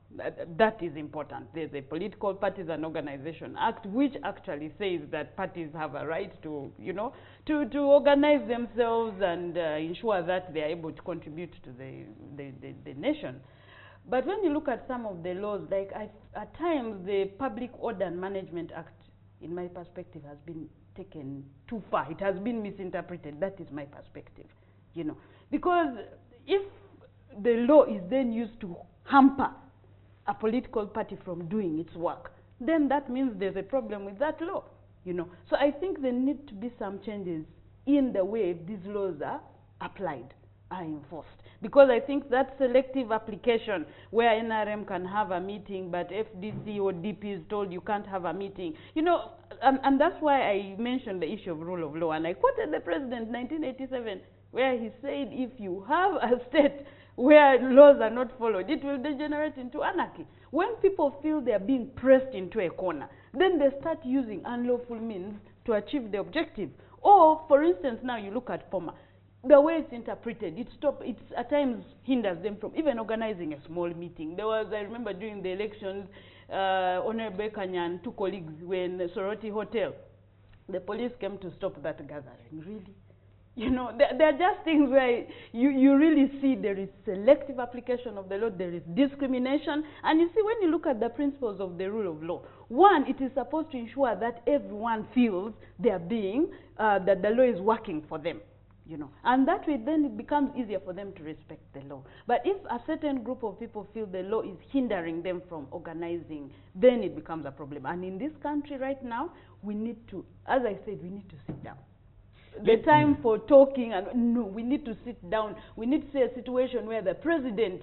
That is important. There's a Political Parties and Organization Act, which actually says that parties have a right to, you know, to organize themselves and ensure that they are able to contribute to the nation. But when you look at some of the laws, like at times the Public Order and Management Act, in my perspective, has been taken too far. It has been misinterpreted. That is my perspective, you know. Because if the law is then used to hamper a political party from doing its work, then that means there's a problem with that law, you know. So I think there need to be some changes in the way these laws are applied, are enforced. Because I think that selective application where NRM can have a meeting, but FDC or DP is told you can't have a meeting, you know, and that's why I mentioned the issue of rule of law. And I quoted the president, 1987, where he said if you have a state where laws are not followed, it will degenerate into anarchy. When people feel they are being pressed into a corner, then they start using unlawful means to achieve the objective. Or, for instance, now you look at FOMA. The way it's interpreted, it at times hinders them from even organizing a small meeting. There was, I remember during the elections, Honorable Kanya and 2 colleagues were in the Soroti Hotel. The police came to stop that gathering. Really? You know, there are just things where you really see there is selective application of the law, there is discrimination. And you see, when you look at the principles of the rule of law, one, it is supposed to ensure that everyone feels they are being, that the law is working for them. You know, and that way then it becomes easier for them to respect the law. But if a certain group of people feel the law is hindering them from organizing, then it becomes a problem. And in this country right now, we need to, as I said, we need to sit down. The time for talking, and no, we need to sit down. We need to see a situation where the president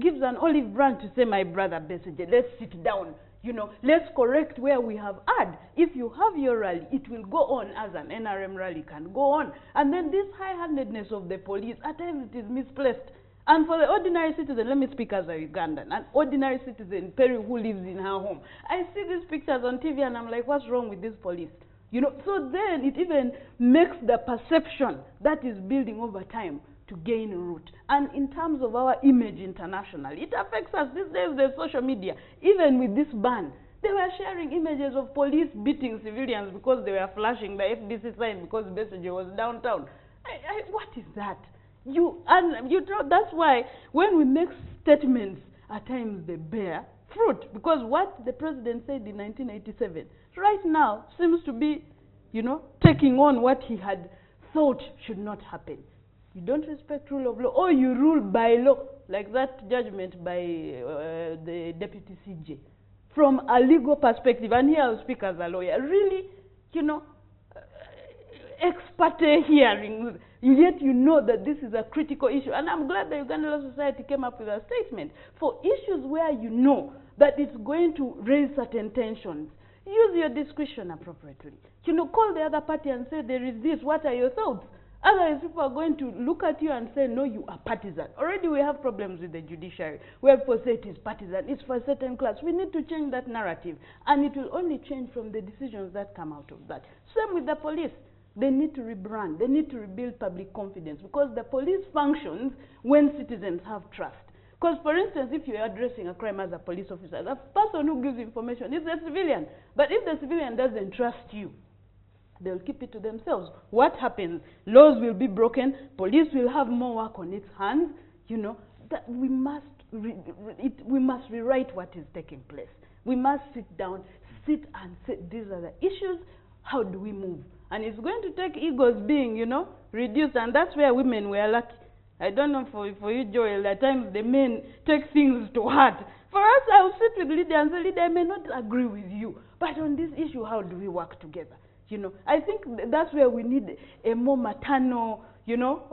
gives an olive branch to say, my brother Besigye, let's sit down. You know, let's correct where we have erred. If you have your rally, it will go on as an NRM rally can go on. And then this high-handedness of the police, at times it is misplaced. And for the ordinary citizen, let me speak as a Ugandan, an ordinary citizen, Perry, who lives in her home. I see these pictures on TV and I'm like, what's wrong with this police? You know, so then it even makes the perception that is building over time to gain root. And in terms of our image internationally, it affects us. These days, there's social media. Even with this ban, they were sharing images of police beating civilians because they were flashing the FDC sign because Besigye was downtown. What is that? That's why when we make statements, at times they bear fruit. Because what the president said in 1987, right now seems to be, you know, taking on what he had thought should not happen. You don't respect rule of law, or you rule by law, like that judgment by the deputy CJ. From a legal perspective, and here I'll speak as a lawyer, really, you know, ex parte hearings, yet you know that this is a critical issue. And I'm glad the Uganda Law Society came up with a statement. For issues where you know that it's going to raise certain tensions, use your discretion appropriately. You know, call the other party and say, there is this, what are your thoughts? Otherwise, people are going to look at you and say, no, you are partisan. Already we have problems with the judiciary, where people say it is partisan, it's for a certain class. We need to change that narrative, and it will only change from the decisions that come out of that. Same with the police. They need to rebrand. They need to rebuild public confidence, because the police functions when citizens have trust. Because, for instance, if you're addressing a crime as a police officer, the person who gives information is a civilian. But if the civilian doesn't trust you, they'll keep it to themselves. What happens? Laws will be broken. Police will have more work on its hands. You know, that we must rewrite what is taking place. We must sit down, and say, these are the issues. How do we move? And it's going to take egos being, you know, reduced. And that's where women were lucky. I don't know for you, Joel, at times the men take things to heart. For us, I'll sit with Lydia and say, Lydia, I may not agree with you, but on this issue, how do we work together? You know, I think that's where we need a more maternal, you know,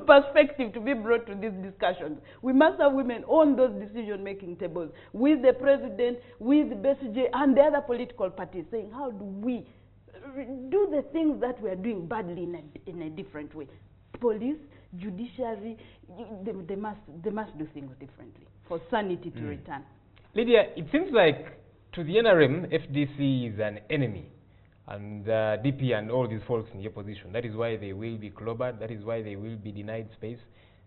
perspective to be brought to these discussions. We must have women on those decision-making tables with the president, with Besigye, and the other political parties, saying, how do we do the things that we are doing badly in a different way? Police, judiciary, they must do things differently for sanity to return. Lydia, it seems like to the NRM, FDC is an enemy. And DP and all these folks in your position. That is why they will be clobbered. That is why they will be denied space.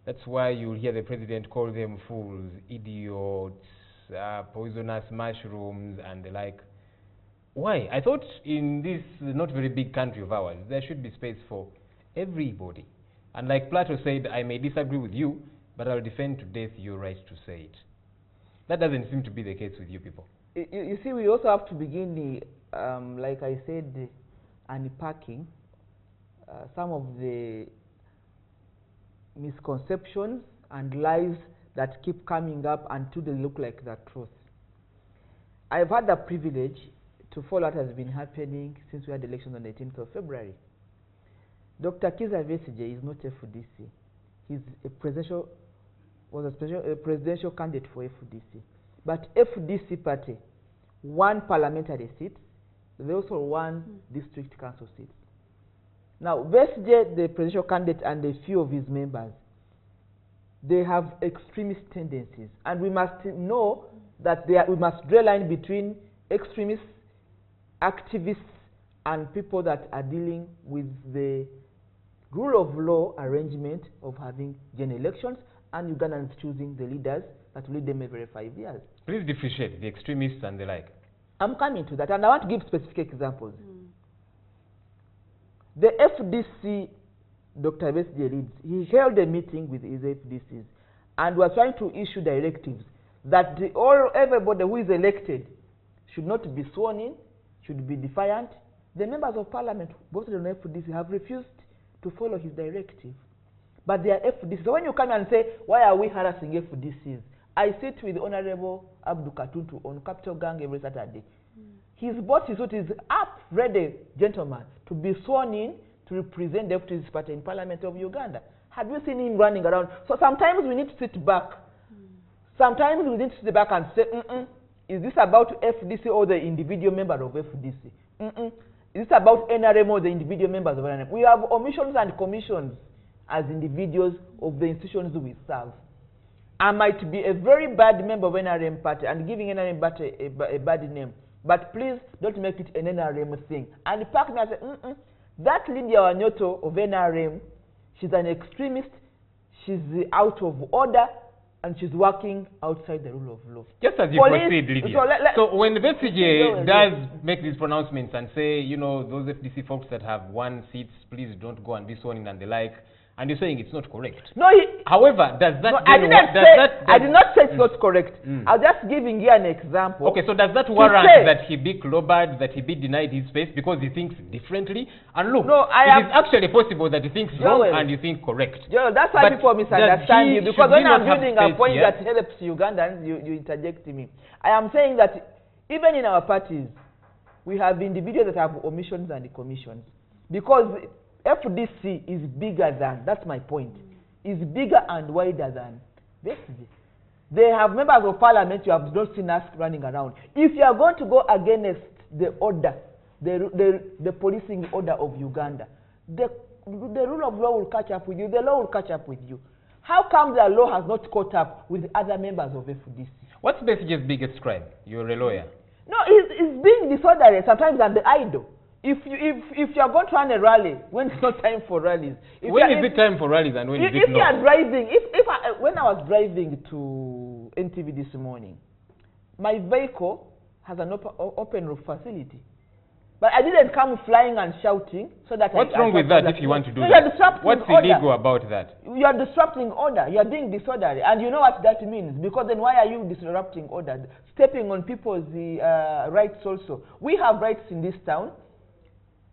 That's why you'll hear the president call them fools, idiots, poisonous mushrooms, and the like. Why? I thought in this not very big country of ours, there should be space for everybody. And like Plato said, I may disagree with you, but I'll defend to death your right to say it. That doesn't seem to be the case with you people. You see, we also have to begin the like I said, unpacking some of the misconceptions and lies that keep coming up until they look like the truth. I've had the privilege to follow what has been happening since we had the election on the 18th of February. Dr. Kizza Besigye is not FDC. He's a presidential candidate for FDC. But FDC party won parliamentary seats. They also won district council seats. Now, Besigye, the presidential candidate, and a few of his members, they have extremist tendencies. And we must know that we must draw a line between extremists, activists, and people that are dealing with the rule of law arrangement of having general elections and Ugandans choosing the leaders that will lead them every 5 years. Please differentiate the extremists and the like. I'm coming to that, and I want to give specific examples. The FDC, Dr. Besigye leads, he held a meeting with his FDCs and was trying to issue directives that everybody who is elected should not be sworn in, should be defiant. The members of parliament voted on FDC have refused to follow his directive. But they are FDCs. So when you come and say, why are we harassing FDCs? I sit with Honorable Abdul Katuntu on Capital Gang every Saturday. He's bought his suit, is up, ready, gentleman, to be sworn in to represent the FDC party in Parliament of Uganda. Have you seen him running around? So sometimes we need to sit back. Sometimes we need to sit back and say, is this about FDC or the individual member of FDC? Is this about NRM or the individual members of NRM? We have omissions and commissions as individuals of the institutions we serve. I might be a very bad member of NRM party and giving NRM party a bad name. But please don't make it an NRM thing. And pack me and say, that Lydia Wanyoto of NRM, she's an extremist, she's out of order, and she's working outside the rule of law. Just as you proceed, Lydia. So when Besigye does make these pronouncements and say, you know, those FDC folks that have won seats, please don't go and be sworn in and the like, and you're saying it's not correct. No, however, does that... No, I did not say it's not correct. I'm just giving you an example. Okay, so does that warrant that he be clobbered, that he be denied his space because he thinks differently? And look, no, it is actually possible that he thinks wrong and you think correct. Joel, that's why people misunderstand you, because when I'm building a point that helps Ugandans, you interject me. I am saying that even in our parties, we have individuals that have omissions and commissions. Because FDC is bigger than, that's my point, is bigger and wider than Besigye. They have members of parliament you have not seen us running around. If you are going to go against the order, the policing order of Uganda, the rule of law will catch up with you, the law will catch up with you. How come the law has not caught up with other members of FDC? What's Besigye's biggest crime? You're a lawyer. No, it's being disorderly sometimes and the idle. If you are going to run a rally, when it's not time for rallies. When is it time for rallies and when is it not? If you are driving, when I was driving to NTV this morning, my vehicle has an open roof facility. But I didn't come flying and shouting so that What's wrong with that if you want to do that? What's illegal about that? You are disrupting order. You are being disorderly. And you know what that means. Because then why are you disrupting order? Stepping on people's rights also. We have rights in this town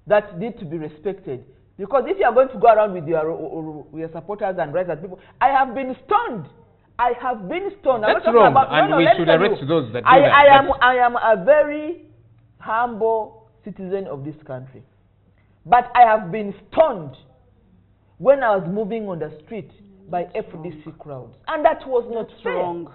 that need to be respected. Because if you are going to go around with your supporters and rights and people, I have been stoned. I have been stoned. That's wrong, and we should arrest those that do that. I am a very humble citizen of this country. But I have been stoned when I was moving on the street by FDC crowds. And that was not wrong.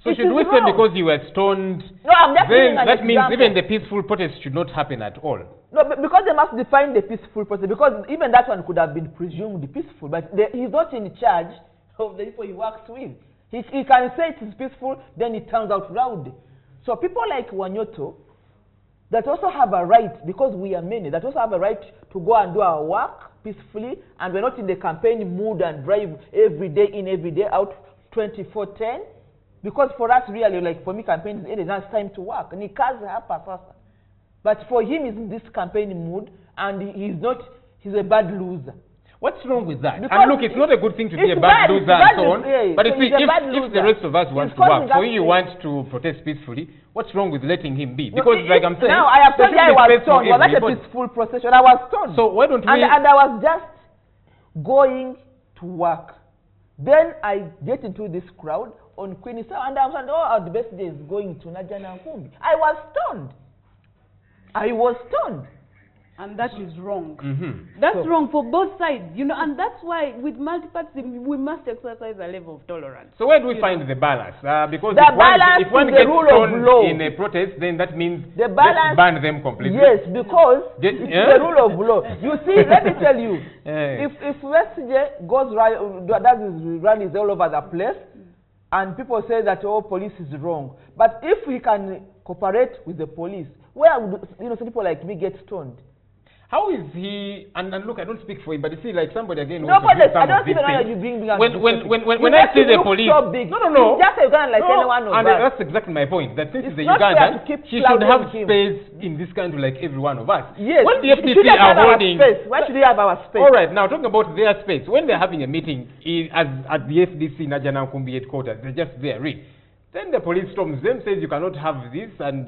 So should we say because you were stoned, no, I'm just then that means even the peaceful protest should not happen at all? No, because they must define the peaceful protest, because even that one could have been presumed peaceful, but he's not in charge of the people he works with. He can say it is peaceful, then it turns out rowdy. So people like Wanyoto, that also have a right, because we are many, that also have a right to go and do our work peacefully, and we're not in the campaign mood and drive every day in, every day out, 24/10. Because for us, really, like for me, campaign is not time to work. And he can't happen. But for him, he's in this campaign mood, and he's a bad loser. What's wrong with that? And look, it's not a good thing to be a bad loser and so on. But if the rest of us want to work, so you want to protest peacefully, what's wrong with letting him be? Because like I'm saying, now I have told you I was stoned. It was not a peaceful procession. I was stoned. So why don't we... And I was just going to work. Then I get into this crowd on Queen Isabel, and I was the best day is going to Najana Nkumbi. I was stoned. And that is wrong. Mm-hmm. That's wrong for both sides, you know, and that's why with multipartyism we must exercise a level of tolerance. So where do we find the balance? Because the balance if one is the gets rule of stoned law. in a protest, then that means The balance, let's ban them completely. yes, because it's yeah? the rule of law. You see, let me tell you, Yeah. if Westj does his rallies all over the place, and people say that oh, police is wrong, but if we can cooperate with the police, where would some people like me get stoned? How is he? And look, I don't speak for him, but you see, like somebody again. No, but I don't see see the that you bring when I see the police. So big. No. It's just a gun like anyone of and us. that's exactly my point. That since It's he's a not fair Ugandan, to keep she should have flagging him. space in this country like every one of us. Yes. When the we FDC shouldn't are have our holding. space. Why should we have our space? All right, now talking about their space. When they're having a meeting at the FDC Najana Nkumbi headquarters, they're just there, read. Then the police storms them, says you cannot have this, and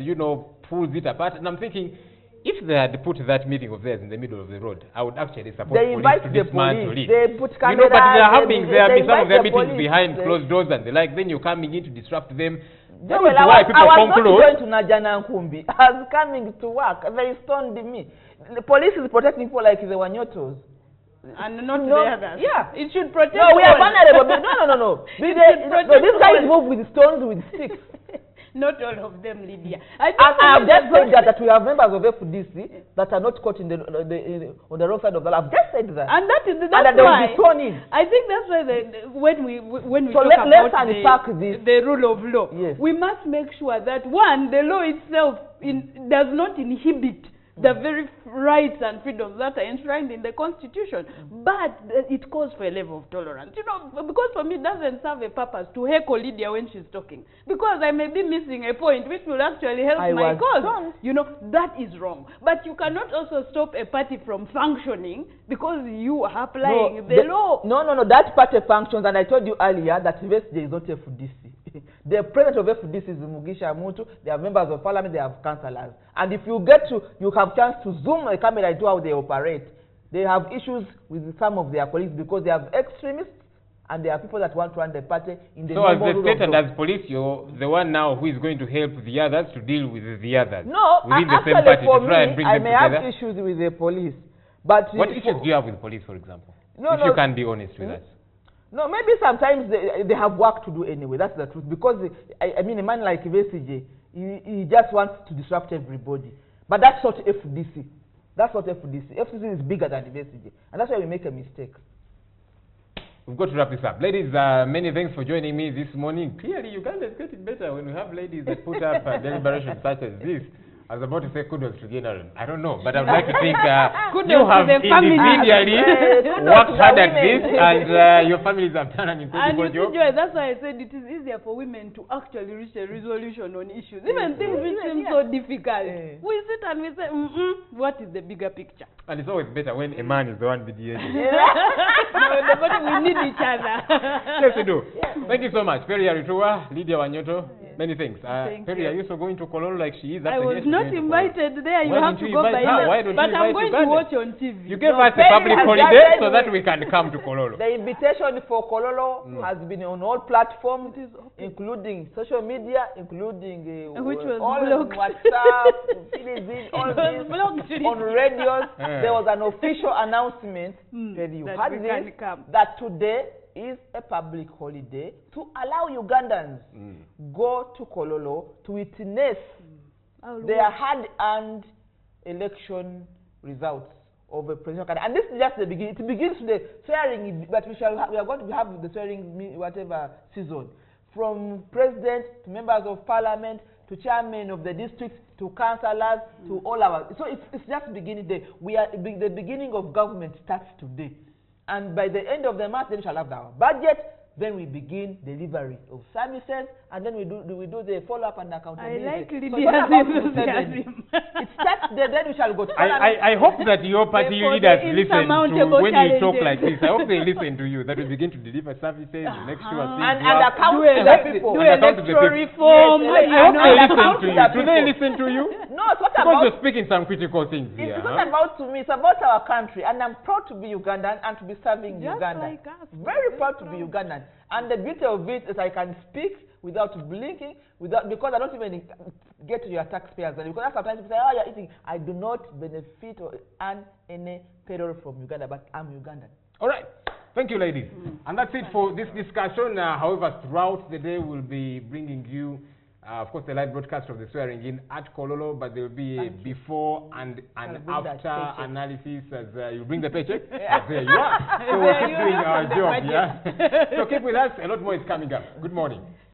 pulls it apart. And I'm thinking, if they had put that meeting of theirs in the middle of the road, I would actually support They police invite to the dismantle police. it. They put cameras. But they're having they some of their invite the meetings police. behind closed doors and the like. Then you're coming in to disrupt them. That Well, is why people I was not conclude. going to Najana Nkumbi. I was coming to work. They stoned me. The police is protecting people like the Wanyotos. And not No, the others. yeah. It should protect No, we are all. vulnerable. No. These guys move with stones, with sticks. Not all of them, Lydia. And I have just said that we have members of FDC that are not caught on the wrong side of the law. I've just said that. And that's and that they will why be thrown in. I think that's why when we So talk let's about unpack this. the rule of law, Yes. we must make sure that one, the law itself does not inhibit the very rights and freedoms that are enshrined in the Constitution, but it calls for a level of tolerance. Because for me it doesn't serve a purpose to heckle Lydia when she's talking, because I may be missing a point which will actually help my cause. That is wrong. But you cannot also stop a party from functioning because you are applying the law. No. That party functions, and I told you earlier that Westj is not FDC. The president of FDC is Mugisha Muntu. They have members of parliament, they have councillors. And if you have chance to zoom a camera into how they operate, they have issues with some of their colleagues because they have extremists and there are people that want to run the party in the So as the state and as police, you're the one now who is going to help the others to deal with the others. No, within the same actually party for to try and me, bring I them may together. have issues with the police. But What issues do you have with police, for example? If you can be honest with us. No, maybe sometimes they have work to do anyway. That's the truth. Because, I mean, a man like Westj, he just wants to disrupt everybody. But that's not FDC. That's not FDC. FDC is bigger than Westj. And that's why we make a mistake. We've got to wrap this up. Ladies, many thanks for joining me this morning. Clearly, Uganda is getting better when we have ladies that put up deliberations such as this. I was about to say kudos to General. I don't know, but I'd like to think you have individually worked hard at this, and your families have done an incredible job. Joy, that's why I said it is easier for women to actually reach a resolution on issues. Even things which seem so difficult. We sit and we say, what is the bigger picture? And it's always better when a man is the one mediating. But we need each other. Yes, we do. Thank you so much. Perry Aritua, Lydia Wanyoto, many thanks. Perry, are you also going to Kololo like she is? I was not invited there. You have to go by email. But I'm going to watch on TV. You gave us a public holiday so that we can come to Kololo. The invitation for Kololo has been on all platforms, including social media, including which was all blocked. WhatsApp, all this, on radios. There was an official announcement that you had this, that today is a public holiday to allow Ugandans go to Kololo to witness their hard-earned election results of a presidential candidate. And this is just the beginning. It begins today. Swearing, but we are going to have the swearing whatever season. From president to members of parliament to chairman of the districts to councillors to all our. So it's just beginning day. The beginning of government starts today. And by the end of the month, then we shall have our budget. Then we begin delivery of services, and then we do the follow-up and accountability. I like Lydia's enthusiasm. It starts there, then we shall go to I hope that your party leaders listen to when you talk like this. I hope they listen to you, that we begin to deliver services, make sure things and account to the people. Do electoral reform. I hope they listen to you. Do they listen to you? No, it's not because about... you're speaking some critical things here. It's not about to me, it's about our country. And I'm proud to be Ugandan and to be serving Uganda. Like us. Very proud to be Ugandan. And the beauty of it is I can speak without blinking, because I don't even get to your taxpayers' money. Because sometimes people say, oh, you're eating. I do not benefit or earn any payroll from Uganda, but I'm Ugandan. All right. Thank you, ladies. And that's it for this discussion. However, throughout the day, we'll be bringing you, of course, the live broadcast of the swearing in at Kololo, but there will be a before and an after analysis as you bring the paycheck. There you are. So we're keep doing our job, yeah? So keep with us. A lot more is coming up. Good morning.